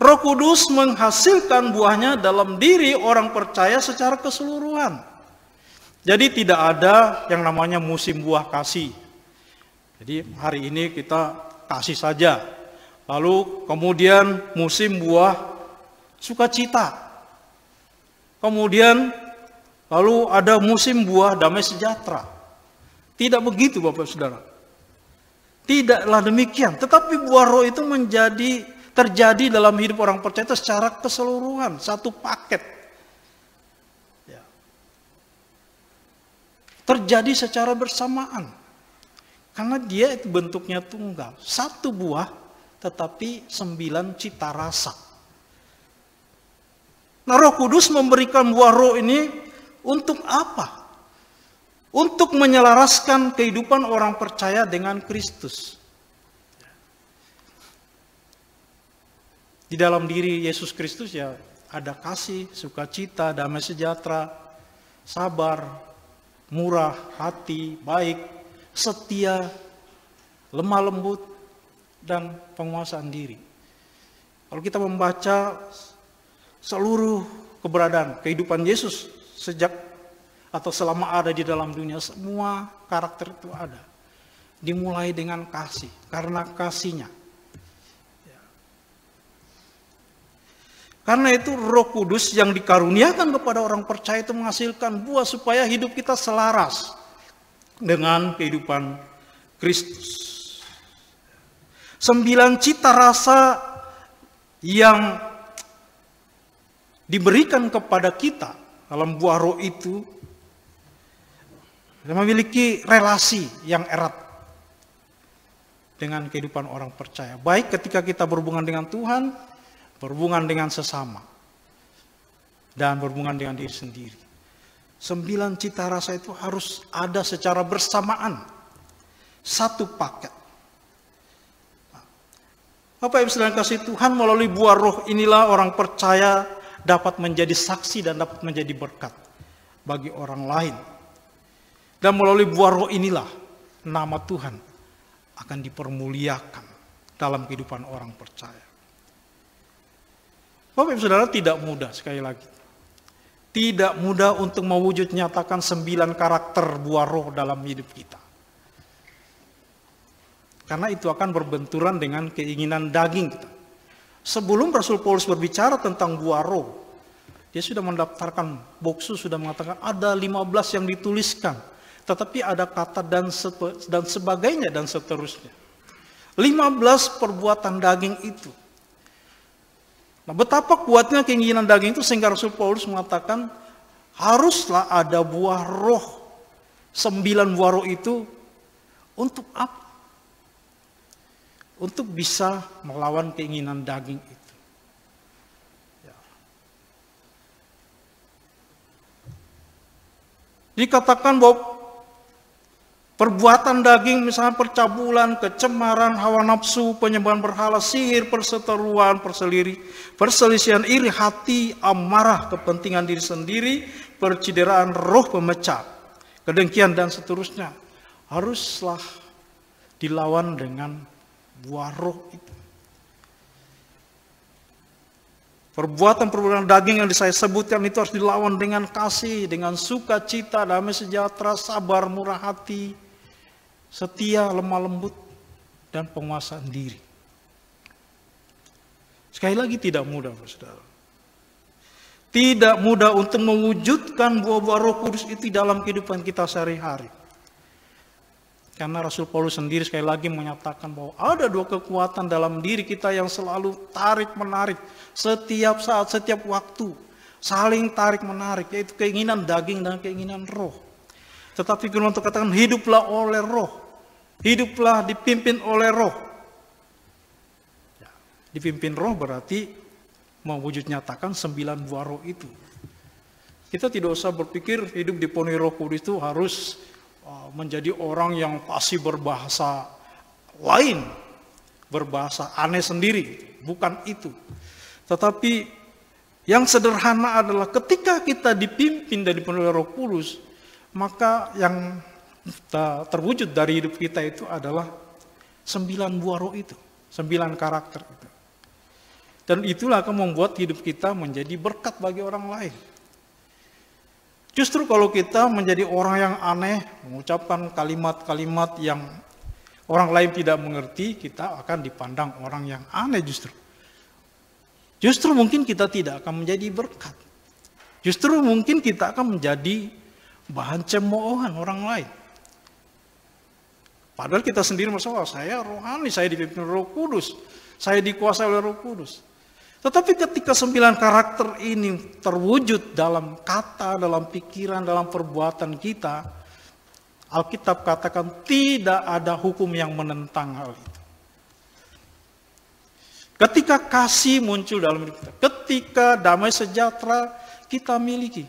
Roh Kudus menghasilkan buahnya dalam diri orang percaya secara keseluruhan. Jadi tidak ada yang namanya musim buah kasih. Jadi hari ini kita kasih saja. Lalu kemudian musim buah sukacita. Kemudian lalu ada musim buah damai sejahtera. Tidak begitu Bapak Saudara. Tidaklah demikian. Tetapi buah roh itu menjadi terjadi dalam hidup orang percaya itu secara keseluruhan, satu paket. Ya. Terjadi secara bersamaan. Karena dia itu bentuknya tunggal. Satu buah tetapi 9 cita rasa. Nah, Roh Kudus memberikan buah roh ini untuk apa? Untuk menyelaraskan kehidupan orang percaya dengan Kristus. Di dalam diri Yesus Kristus ya ada kasih, sukacita, damai sejahtera, sabar, murah hati, baik, setia, lemah lembut, dan penguasaan diri. Kalau kita membaca seluruh keberadaan kehidupan Yesus sejak atau selama ada di dalam dunia, semua karakter itu ada. Dimulai dengan kasih, karena kasihnya. Karena itu Roh Kudus yang dikaruniakan kepada orang percaya itu menghasilkan buah supaya hidup kita selaras dengan kehidupan Kristus. 9 cita rasa yang diberikan kepada kita dalam buah roh itu memiliki relasi yang erat dengan kehidupan orang percaya. Baik ketika kita berhubungan dengan Tuhan, berhubungan dengan sesama, dan berhubungan dengan diri sendiri. 9 cita rasa itu harus ada secara bersamaan. Satu paket. Bapak Ibu saudara kasih Tuhan, melalui buah roh inilah orang percaya dapat menjadi saksi dan dapat menjadi berkat bagi orang lain. Dan melalui buah roh inilah nama Tuhan akan dipermuliakan dalam kehidupan orang percaya. Bapak Ibu saudara, tidak mudah, sekali lagi. Tidak mudah untuk mewujud nyatakan 9 karakter buah roh dalam hidup kita. Karena itu akan berbenturan dengan keinginan daging kita. Sebelum Rasul Paulus berbicara tentang buah roh, dia sudah mendaftarkan, Boksu sudah mengatakan ada 15 yang dituliskan. Tetapi ada kata dan sebagainya dan seterusnya. 15 perbuatan daging itu. Nah, betapa kuatnya keinginan daging itu sehingga Rasul Paulus mengatakan haruslah ada buah roh. 9 buah roh itu untuk apa? Untuk bisa melawan keinginan daging itu. Ya. Dikatakan bahwa perbuatan daging misalnya percabulan, kecemaran, hawa nafsu, penyembahan berhala, sihir, perseteruan, perselisihan, iri hati, amarah, kepentingan diri sendiri, percideraan, roh pemecah, kedengkian dan seterusnya haruslah dilawan dengan buah roh itu. Perbuatan daging yang saya sebutkan itu harus dilawan dengan kasih, dengan sukacita, damai sejahtera, sabar, murah hati, setia, lemah lembut, dan penguasaan diri. Sekali lagi tidak mudah, saudara. Tidak mudah untuk mewujudkan buah-buah Roh Kudus itu dalam kehidupan kita sehari-hari. Karena Rasul Paulus sendiri sekali lagi menyatakan bahwa ada 2 kekuatan dalam diri kita yang selalu tarik-menarik. Setiap saat, setiap waktu. Saling tarik-menarik, yaitu keinginan daging dan keinginan roh. Tetapi firman Tuhan katakan, hiduplah oleh roh. Hiduplah dipimpin oleh roh. Ya, dipimpin roh berarti mewujud nyatakan 9 buah roh itu. Kita tidak usah berpikir hidup dipenuhi Roh Kudus itu harus menjadi orang yang pasti berbahasa lain, berbahasa aneh sendiri. Bukan itu. Tetapi yang sederhana adalah ketika kita dipimpin dan dipenuhi Roh Kudus, maka yang terwujud dari hidup kita itu adalah 9 buah roh itu, 9 karakter itu. Dan itulah akan membuat hidup kita menjadi berkat bagi orang lain. Justru kalau kita menjadi orang yang aneh, mengucapkan kalimat-kalimat yang orang lain tidak mengerti, kita akan dipandang orang yang aneh justru. Justru mungkin kita tidak akan menjadi berkat. Justru mungkin kita akan menjadi bahan cemoohan orang lain. Padahal kita sendiri merasa, saya rohani, saya dipimpin Roh Kudus. saya dikuasai oleh Roh Kudus. Tetapi ketika 9 karakter ini terwujud dalam kata, dalam pikiran, dalam perbuatan kita, Alkitab katakan tidak ada hukum yang menentang hal itu. Ketika kasih muncul dalam hidup kita, ketika damai sejahtera kita miliki,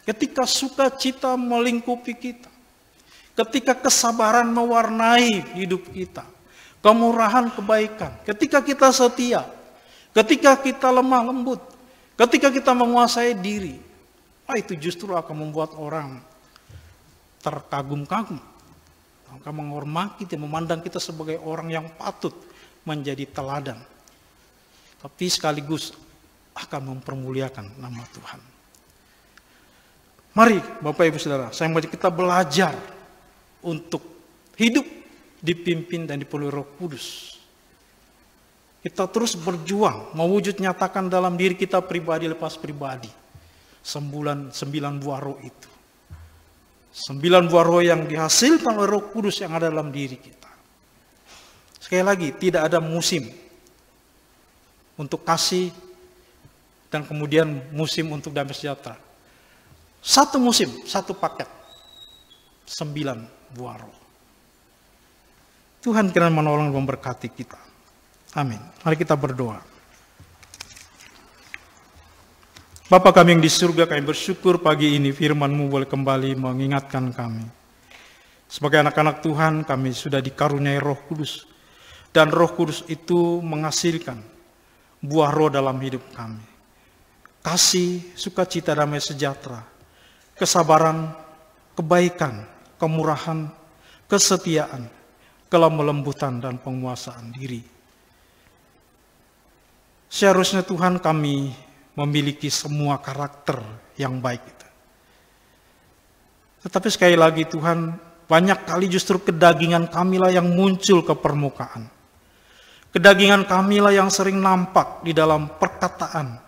ketika sukacita melingkupi kita, ketika kesabaran mewarnai hidup kita, kemurahan, kebaikan, ketika kita setia, ketika kita lemah lembut, ketika kita menguasai diri, itu justru akan membuat orang terkagum-kagum, akan menghormati dan memandang kita sebagai orang yang patut menjadi teladan, tapi sekaligus akan mempermuliakan nama Tuhan. Mari Bapak Ibu Saudara, saya mau kita belajar untuk hidup dipimpin dan dipenuhi Roh Kudus. Kita terus berjuang, mewujud nyatakan dalam diri kita pribadi lepas pribadi. 9 buah roh itu. 9 buah roh yang dihasilkan oleh Roh Kudus yang ada dalam diri kita. Sekali lagi, tidak ada musim untuk kasih dan kemudian musim untuk damai sejahtera. Satu musim, satu paket. 9 buah roh. Tuhan kiranya menolong dan memberkati kita. Amin. Mari kita berdoa. Bapa kami yang di surga, kami bersyukur pagi ini firman-Mu boleh kembali mengingatkan kami. Sebagai anak-anak Tuhan, kami sudah dikaruniai Roh Kudus. Dan Roh Kudus itu menghasilkan buah roh dalam hidup kami. Kasih, sukacita, damai sejahtera, kesabaran, kebaikan, kemurahan, kesetiaan, kelemah lembutan, dan penguasaan diri. Seharusnya Tuhan kami memiliki semua karakter yang baik itu. Tetapi sekali lagi Tuhan, banyak kali justru kedagingan kamilah yang muncul ke permukaan. Kedagingan kamilah yang sering nampak di dalam perkataan,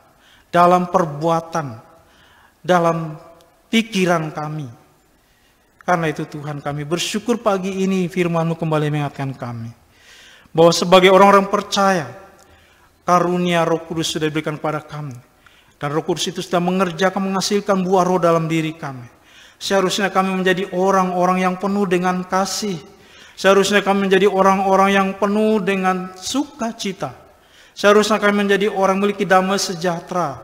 dalam perbuatan, dalam pikiran kami. Karena itu Tuhan, kami bersyukur pagi ini firman-Mu kembali mengingatkan kami. Bahwa sebagai orang-orang percaya, karunia Roh Kudus sudah diberikan kepada kami. Dan Roh Kudus itu sudah mengerjakan, menghasilkan buah roh dalam diri kami. Seharusnya kami menjadi orang-orang yang penuh dengan kasih. Seharusnya kami menjadi orang-orang yang penuh dengan sukacita. Seharusnya kami menjadi orang memiliki damai sejahtera.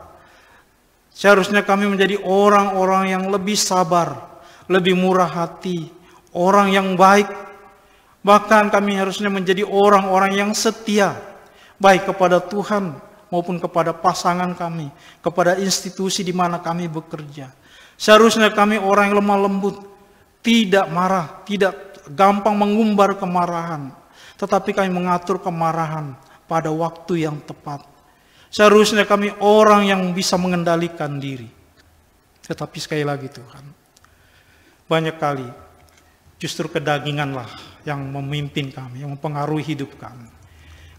Seharusnya kami menjadi orang-orang yang lebih sabar, lebih murah hati, orang yang baik. Bahkan kami harusnya menjadi orang-orang yang setia, baik kepada Tuhan maupun kepada pasangan kami, kepada institusi di mana kami bekerja. Seharusnya kami orang yang lemah lembut, tidak marah, tidak gampang mengumbar kemarahan, tetapi kami mengatur kemarahan pada waktu yang tepat. Seharusnya kami orang yang bisa mengendalikan diri. Tetapi sekali lagi Tuhan, banyak kali justru kedaginganlah yang memimpin kami, yang mempengaruhi hidup kami.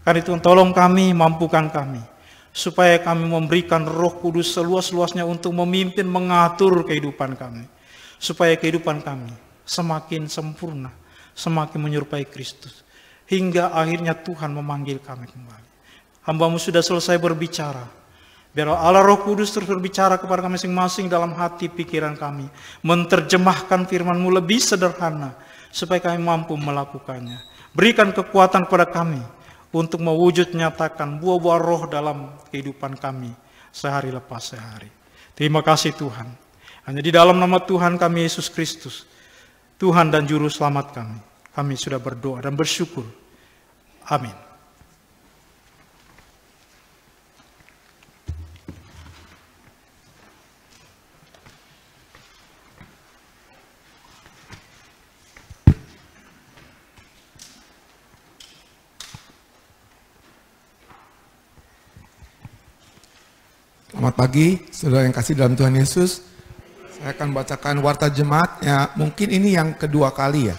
Karena itu tolong kami, mampukan kami, supaya kami memberikan Roh Kudus seluas-luasnya untuk memimpin, mengatur kehidupan kami. Supaya kehidupan kami semakin sempurna, semakin menyerupai Kristus. Hingga akhirnya Tuhan memanggil kami kembali. Hamba-Mu sudah selesai berbicara. Biar Allah Roh Kudus terus berbicara kepada kami masing-masing dalam hati pikiran kami. Menerjemahkan firman-Mu lebih sederhana, supaya kami mampu melakukannya. Berikan kekuatan kepada kami untuk mewujud nyatakan buah-buah roh dalam kehidupan kami sehari lepas sehari. Terima kasih Tuhan. Hanya di dalam nama Tuhan kami Yesus Kristus, Tuhan dan Juru Selamat kami sudah berdoa dan bersyukur. Amin. Selamat pagi, saudara yang kasih dalam Tuhan Yesus. Saya akan bacakan warta jemaat, ya mungkin ini yang kedua kali ya.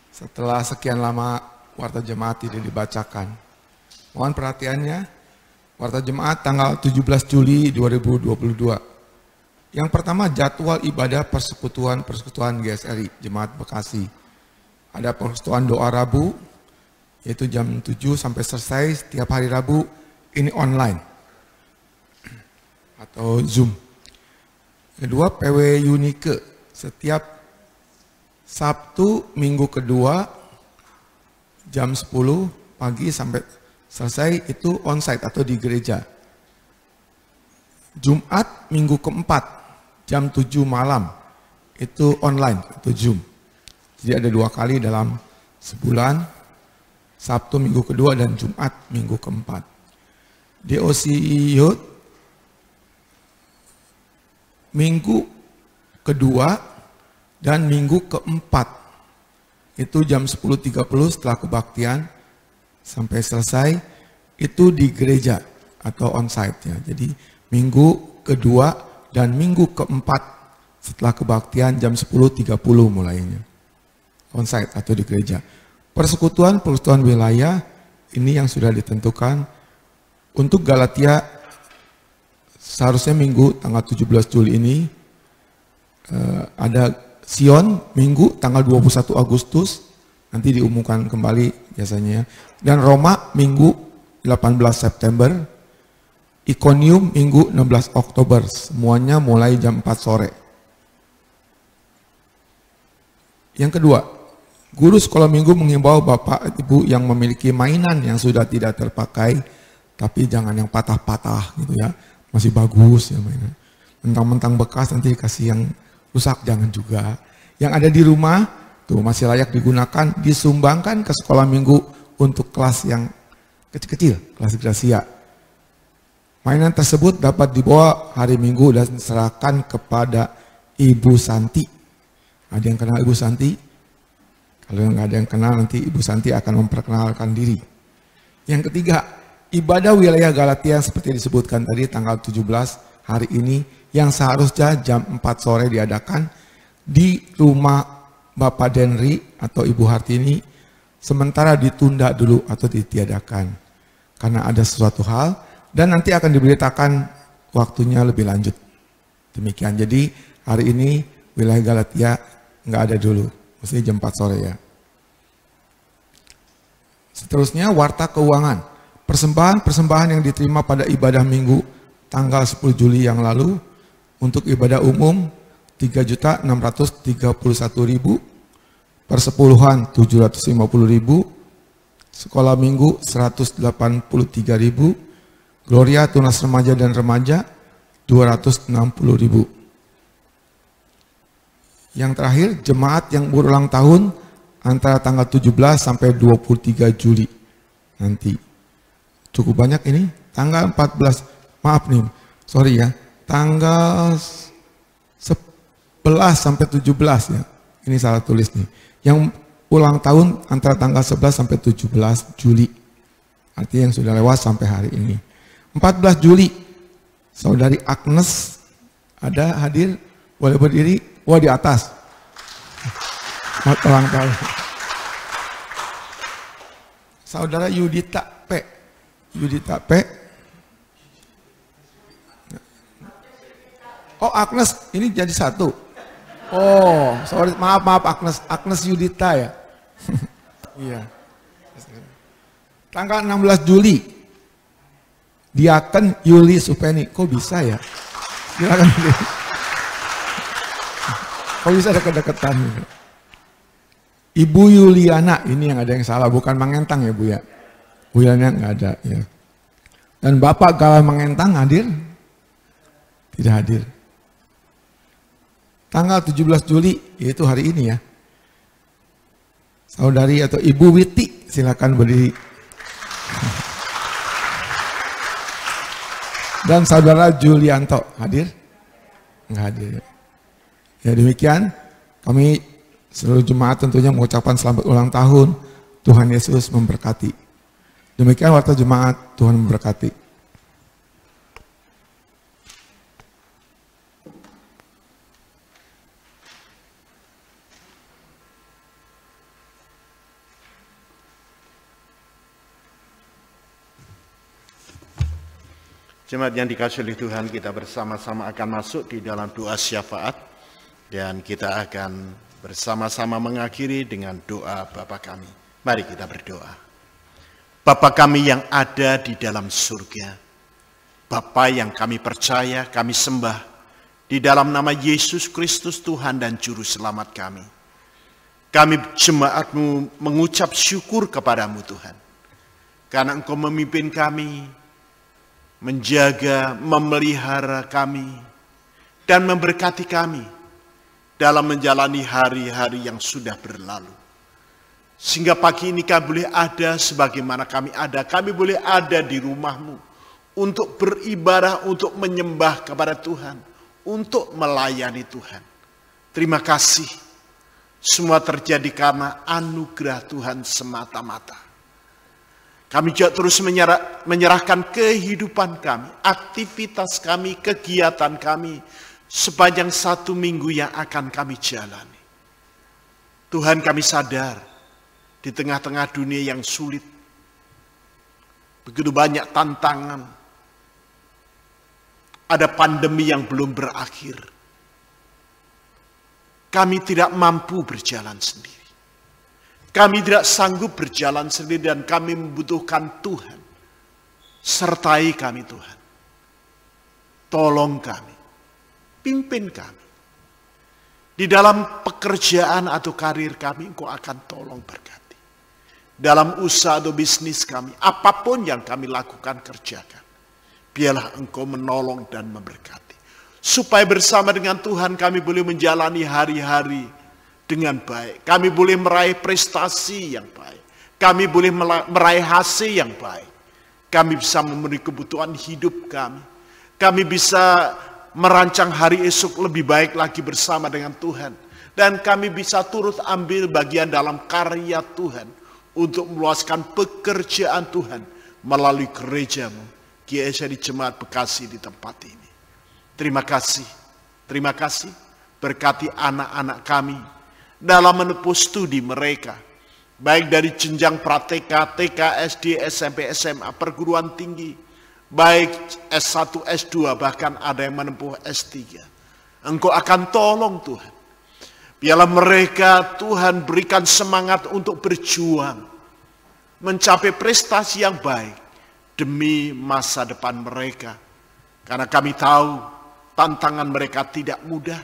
Setelah sekian lama warta jemaat tidak dibacakan. Mohon perhatiannya, warta jemaat tanggal 17 Juli 2022. Yang pertama jadwal ibadah persekutuan GSRI, Jemaat Bekasi. Ada persekutuan doa Rabu, yaitu jam 7 sampai selesai setiap hari Rabu, ini online atau Zoom. Kedua, PW Unike setiap Sabtu minggu kedua jam 10 pagi sampai selesai itu onsite atau di gereja. Jumat minggu keempat jam 7 malam itu online atau Zoom. Jadi ada 2 kali dalam sebulan, Sabtu minggu kedua dan Jumat minggu keempat. DOC Youth minggu kedua dan minggu keempat itu jam 10.30 setelah kebaktian sampai selesai itu di gereja atau onsite ya. Jadi minggu kedua dan minggu keempat setelah kebaktian jam 10.30 mulainya. Onsite atau di gereja. Persekutuan wilayah ini yang sudah ditentukan untuk Galatia seharusnya minggu tanggal 17 Juli ini ada Sion minggu tanggal 21 Agustus nanti diumumkan kembali biasanya, dan Roma minggu 18 September, Iconium minggu 16 Oktober, semuanya mulai jam 4 sore. Yang kedua, guru sekolah minggu mengimbau Bapak Ibu yang memiliki mainan yang sudah tidak terpakai, tapi jangan yang patah-patah gitu ya, masih bagus ya mainan. Mentang-mentang bekas nanti kasih yang rusak, jangan juga. Yang ada di rumah tuh masih layak digunakan, disumbangkan ke sekolah minggu untuk kelas yang kecil-kecil, kelas Gracia. Mainan tersebut dapat dibawa hari Minggu dan diserahkan kepada Ibu Santi. Ada yang kenal Ibu Santi? Kalau nggak ada yang kenal, nanti Ibu Santi akan memperkenalkan diri. Yang ketiga, ibadah wilayah Galatia seperti disebutkan tadi tanggal 17 hari ini yang seharusnya jam 4 sore diadakan di rumah Bapak Denri atau Ibu Hartini, sementara ditunda dulu atau ditiadakan karena ada sesuatu hal dan nanti akan diberitakan waktunya lebih lanjut. Demikian. Jadi hari ini wilayah Galatia nggak ada dulu, mesti jam 4 sore ya. Seterusnya warta keuangan. Persembahan yang diterima pada ibadah minggu tanggal 10 Juli yang lalu untuk ibadah umum 3.631.000, persepuluhan 750.000, sekolah minggu 183.000, Gloria tunas remaja dan remaja 260.000. Yang terakhir, jemaat yang berulang tahun antara tanggal 17 sampai 23 Juli nanti. Cukup banyak ini, tanggal 14, maaf nih, sorry ya, tanggal 11 sampai 17 ya, ini salah tulis nih. Yang ulang tahun antara tanggal 11 sampai 17 Juli, artinya yang sudah lewat sampai hari ini. 14 Juli, Saudari Agnes ada hadir, boleh berdiri, wah di atas. Ulang tahun. Saudara Yudita P. Yudita P. Oh Agnes, ini jadi satu. Oh, sorry, maaf Agnes Yudita ya. Iya. Tanggal 16 Juli, Diaken Yuli Supeni. Kok bisa ya? Silakan. Kok bisa deket-deketan? Ibu Yuliana, ini yang ada yang salah, bukan Mangentang ya Bu ya. Bu Yuliana nggak ada ya. Dan Bapak Galang Mangentang hadir? Tidak hadir. Tanggal 17 Juli, yaitu hari ini ya. Saudari atau Ibu Witi, silakan berdiri. Dan Saudara Julianto, hadir? Enggak hadir. Ya demikian, kami seluruh jemaat tentunya mengucapkan selamat ulang tahun. Tuhan Yesus memberkati. Demikian warta jemaat, Tuhan memberkati. Jemaat yang dikasihi oleh Tuhan, kita bersama-sama akan masuk di dalam doa syafaat dan kita akan bersama-sama mengakhiri dengan doa Bapa kami. Mari kita berdoa. Bapa kami yang ada di dalam surga, Bapa yang kami percaya, kami sembah, di dalam nama Yesus Kristus Tuhan dan Juru Selamat kami. Kami jemaat-Mu mengucap syukur kepadamu Tuhan. Karena Engkau memimpin kami, menjaga, memelihara kami, dan memberkati kami dalam menjalani hari-hari yang sudah berlalu. Sehingga pagi ini kami boleh ada sebagaimana kami ada. Kami boleh ada di rumah-Mu untuk beribadah, untuk menyembah kepada Tuhan, untuk melayani Tuhan. Terima kasih. Semua terjadi karena anugerah Tuhan semata-mata. Kami juga terus menyerahkan kehidupan kami, aktivitas kami, kegiatan kami sepanjang 1 minggu yang akan kami jalani. Tuhan, kami sadar di tengah-tengah dunia yang sulit, begitu banyak tantangan, ada pandemi yang belum berakhir. Kami tidak mampu berjalan sendiri. Kami tidak sanggup berjalan sendiri dan kami membutuhkan Tuhan. Sertai kami Tuhan. Tolong kami. Pimpin kami. Di dalam pekerjaan atau karir kami, Engkau akan tolong berkati. Dalam usaha atau bisnis kami, apapun yang kami lakukan, kerjakan. Biarlah Engkau menolong dan memberkati. Supaya bersama dengan Tuhan kami boleh menjalani hari-hari dengan baik. Kami boleh meraih prestasi yang baik. Kami boleh meraih hasil yang baik. Kami bisa memenuhi kebutuhan hidup kami. Kami bisa merancang hari esok lebih baik lagi bersama dengan Tuhan. Dan kami bisa turut ambil bagian dalam karya Tuhan. Untuk meluaskan pekerjaan Tuhan melalui gereja-Mu, GSI Jemaat Bekasi di tempat ini. Terima kasih, berkati anak-anak kami dalam menempuh studi mereka, baik dari jenjang pra-TK, TK, SD, SMP, SMA, perguruan tinggi, baik S1, S2, bahkan ada yang menempuh S3. Engkau akan tolong Tuhan. Biarlah mereka Tuhan berikan semangat untuk berjuang, mencapai prestasi yang baik demi masa depan mereka. Karena kami tahu tantangan mereka tidak mudah.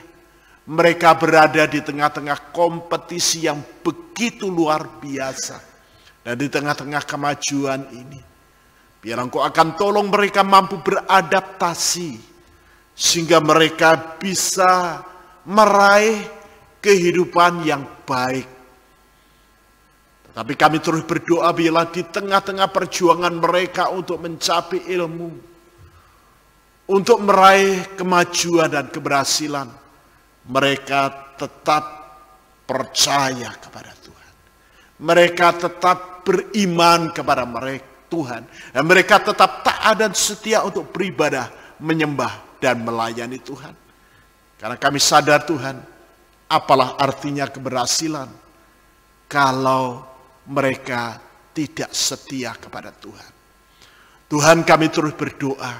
Mereka berada di tengah-tengah kompetisi yang begitu luar biasa. Dan di tengah-tengah kemajuan ini, biar Engkau akan tolong mereka mampu beradaptasi, sehingga mereka bisa meraih kehidupan yang baik. Tapi kami terus berdoa bila di tengah-tengah perjuangan mereka untuk mencapai ilmu, untuk meraih kemajuan dan keberhasilan, mereka tetap percaya kepada Tuhan. Mereka tetap beriman kepada Tuhan. Dan mereka tetap taat dan setia untuk beribadah, menyembah dan melayani Tuhan. Karena kami sadar Tuhan, apalah artinya keberhasilan kalau mereka tidak setia kepada Tuhan. Tuhan, kami terus berdoa,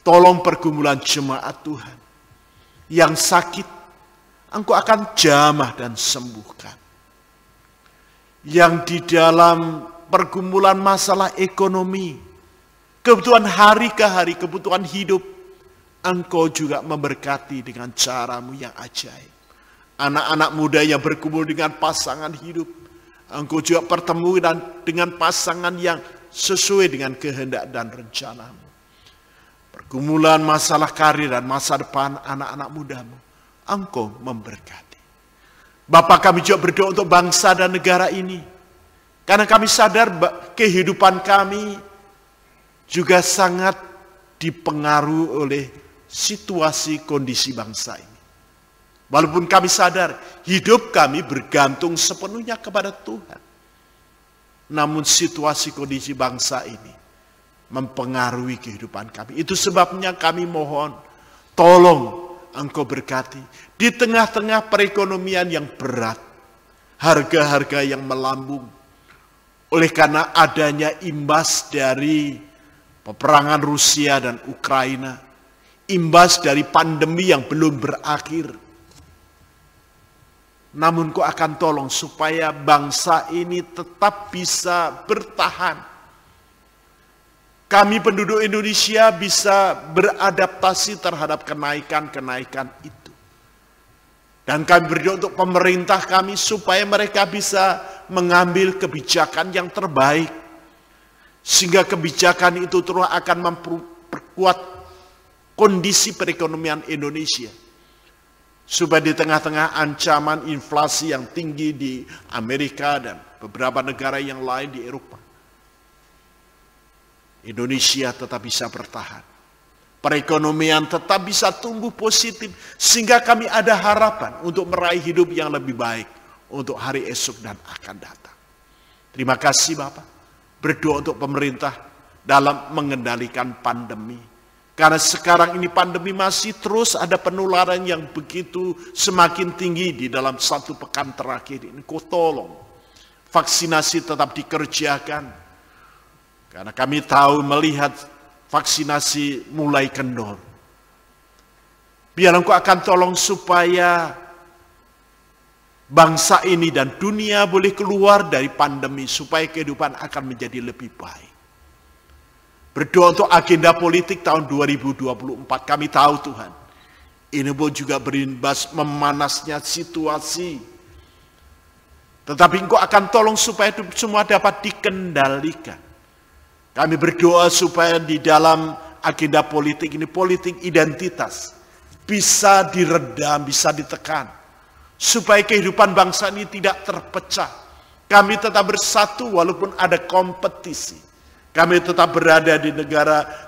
tolong pergumulan jemaat Tuhan yang sakit, Engkau akan jamah dan sembuhkan. Yang di dalam pergumulan masalah ekonomi, kebutuhan hari ke hari, kebutuhan hidup, Engkau juga memberkati dengan cara-Mu yang ajaib. Anak-anak muda yang berkumpul dengan pasangan hidup, Engkau juga bertemu dengan pasangan yang sesuai dengan kehendak dan rencana-Mu. Pergumulan masalah karir dan masa depan anak-anak muda-Mu, Engkau memberkati. Bapa, kami juga berdoa untuk bangsa dan negara ini. Karena kami sadar kehidupan kami juga sangat dipengaruhi oleh situasi kondisi bangsa ini. Walaupun kami sadar hidup kami bergantung sepenuhnya kepada Tuhan. Namun situasi kondisi bangsa ini mempengaruhi kehidupan kami. Itu sebabnya kami mohon, tolong Engkau berkati. Di tengah-tengah perekonomian yang berat, harga-harga yang melambung, oleh karena adanya imbas dari peperangan Rusia dan Ukraina, imbas dari pandemi yang belum berakhir. Namun Kau akan tolong supaya bangsa ini tetap bisa bertahan, kami penduduk Indonesia bisa beradaptasi terhadap kenaikan-kenaikan itu. Dan kami berdoa untuk pemerintah kami supaya mereka bisa mengambil kebijakan yang terbaik. Sehingga kebijakan itu terus akan memperkuat kondisi perekonomian Indonesia. Supaya di tengah-tengah ancaman inflasi yang tinggi di Amerika dan beberapa negara yang lain di Eropa, Indonesia tetap bisa bertahan. Perekonomian tetap bisa tumbuh positif. Sehingga kami ada harapan untuk meraih hidup yang lebih baik untuk hari esok dan akan datang. Terima kasih Bapak. Berdoa untuk pemerintah dalam mengendalikan pandemi. Karena sekarang ini pandemi masih terus ada penularan yang begitu semakin tinggi di dalam 1 pekan terakhir ini. Kau tolong vaksinasi tetap dikerjakan. Karena kami tahu melihat vaksinasi mulai kendor. Biar Engkau akan tolong supaya bangsa ini dan dunia boleh keluar dari pandemi. Supaya kehidupan akan menjadi lebih baik. Berdoa untuk agenda politik tahun 2024. Kami tahu Tuhan, ini pun juga berimbas memanasnya situasi. Tetapi Engkau akan tolong supaya itu semua dapat dikendalikan. Kami berdoa supaya di dalam agenda politik ini, politik identitas, bisa diredam, bisa ditekan. Supaya kehidupan bangsa ini tidak terpecah. Kami tetap bersatu walaupun ada kompetisi. Kami tetap berada di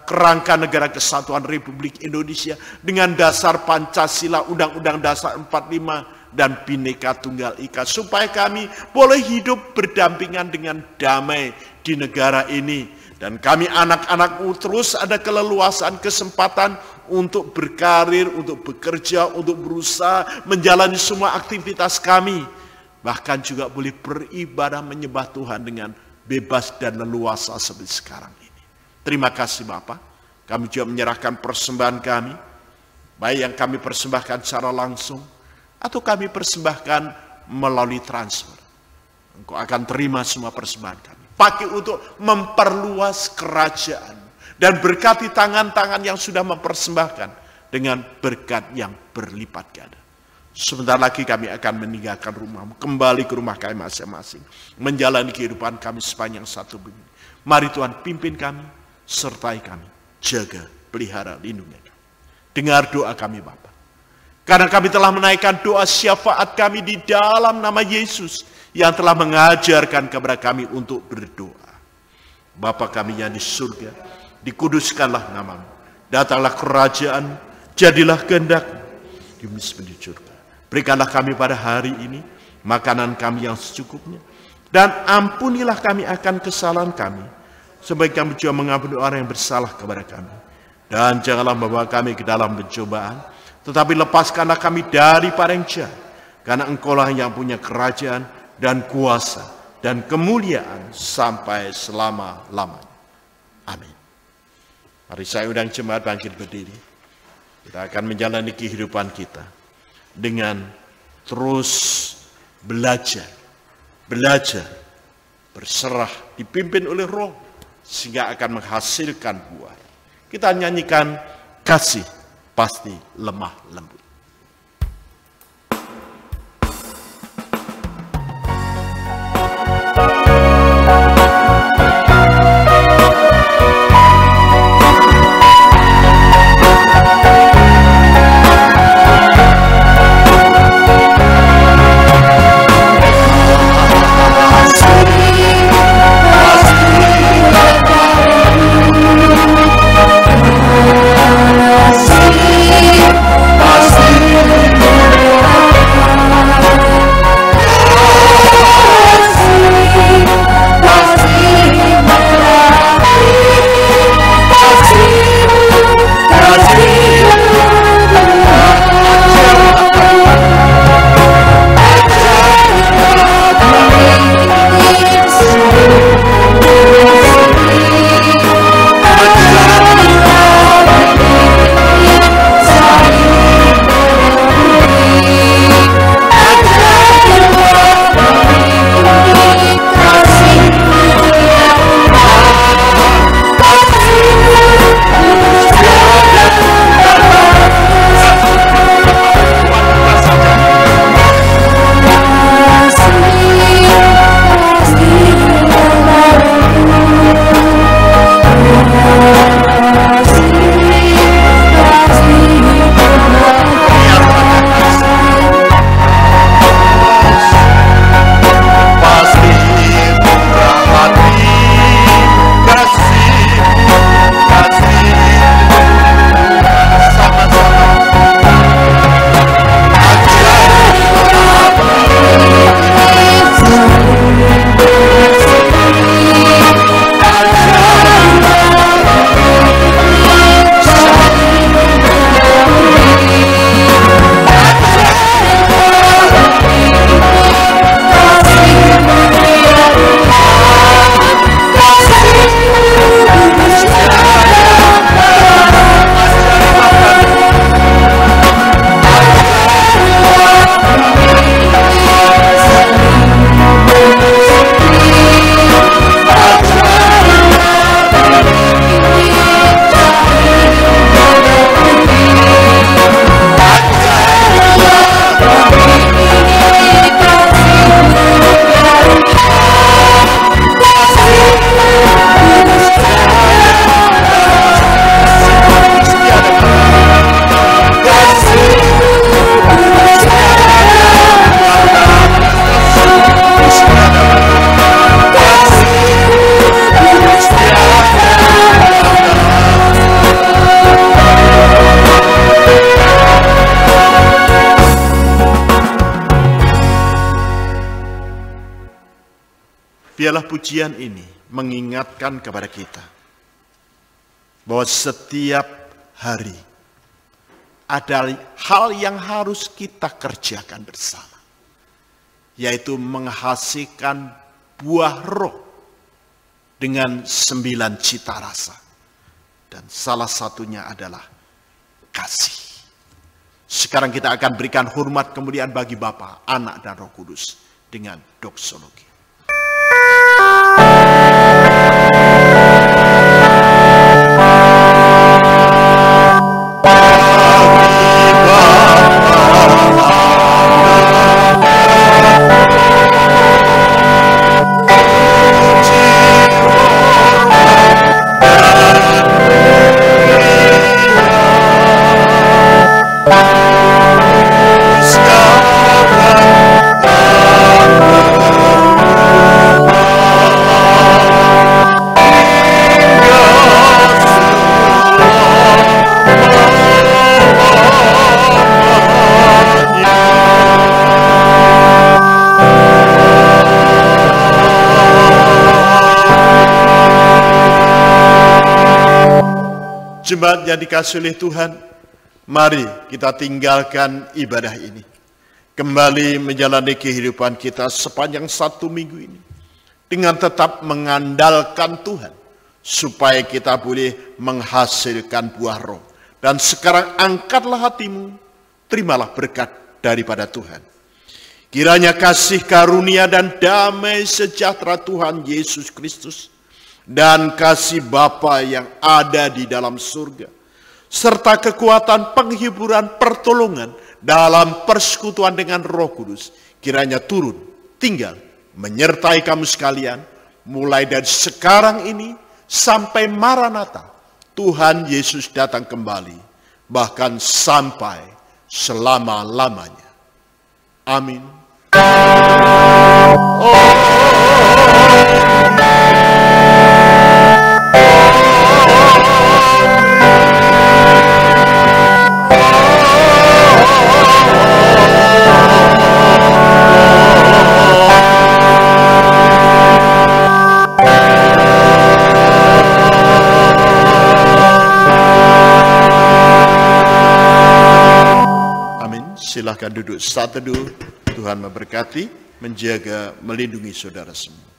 kerangka negara kesatuan Republik Indonesia dengan dasar Pancasila, Undang-Undang Dasar 45 dan Bhinneka Tunggal Ika. Supaya kami boleh hidup berdampingan dengan damai di negara ini. Dan kami anak-anakmu terus ada keleluasan, kesempatan untuk berkarir, untuk bekerja, untuk berusaha menjalani semua aktivitas kami. Bahkan juga boleh beribadah menyembah Tuhan dengan bebas dan leluasa seperti sekarang ini. Terima kasih Bapak. Kami juga menyerahkan persembahan kami. Baik yang kami persembahkan secara langsung atau kami persembahkan melalui transfer. Engkau akan terima semua persembahan kami. Pakai untuk memperluas kerajaan. Dan berkati tangan-tangan yang sudah mempersembahkan dengan berkat yang berlipat ganda. Sebentar lagi kami akan meninggalkan rumahmu. Kembali ke rumah kami masing-masing. Menjalani kehidupan kami sepanjang satu bumi. Mari Tuhan pimpin kami. Sertai kami. Jaga, pelihara, lindungi kami. Dengar doa kami Bapa. Karena kami telah menaikkan doa syafaat kami di dalam nama Yesus. Yang telah mengajarkan kepada kami untuk berdoa. Bapa kami yang di surga, dikuduskanlah namamu. Datanglah kerajaan, jadilah kehendak-Mu di bumi seperti di surga. Berikanlah kami pada hari ini makanan kami yang secukupnya. Dan ampunilah kami akan kesalahan kami. Supaya kami juga mengampuni orang yang bersalah kepada kami. Dan janganlah membawa kami ke dalam pencobaan. Tetapi lepaskanlah kami daripada yang jahat. Karena Engkaulah yang punya kerajaan dan kuasa dan kemuliaan sampai selama-lamanya. Amin. Mari saya undang jemaat bangkit berdiri. Kita akan menjalani kehidupan kita dengan terus belajar, berserah, dipimpin oleh Roh, sehingga akan menghasilkan buah. Kita nyanyikan kasih pasti lemah lembut. Pasti biarlah pujian ini mengingatkan kepada kita bahwa setiap hari ada hal yang harus kita kerjakan bersama, yaitu menghasilkan buah roh dengan 9 cita rasa. Dan salah satunya adalah kasih. Sekarang kita akan berikan hormat kemuliaan bagi Bapa, Anak, dan Roh Kudus dengan doksologi. Jemaat yang dikasihi oleh Tuhan, mari kita tinggalkan ibadah ini. Kembali menjalani kehidupan kita sepanjang 1 minggu ini. Dengan tetap mengandalkan Tuhan. Supaya kita boleh menghasilkan buah roh. Dan sekarang angkatlah hatimu, terimalah berkat daripada Tuhan. Kiranya kasih karunia dan damai sejahtera Tuhan Yesus Kristus dan kasih Bapa yang ada di dalam surga, serta kekuatan penghiburan pertolongan dalam persekutuan dengan Roh Kudus, kiranya turun, tinggal, menyertai kamu sekalian, mulai dari sekarang ini sampai Maranatha, Tuhan Yesus datang kembali, bahkan sampai selama-lamanya. Amin. Silahkan duduk saat teduh. Tuhan memberkati, menjaga, melindungi saudara semua.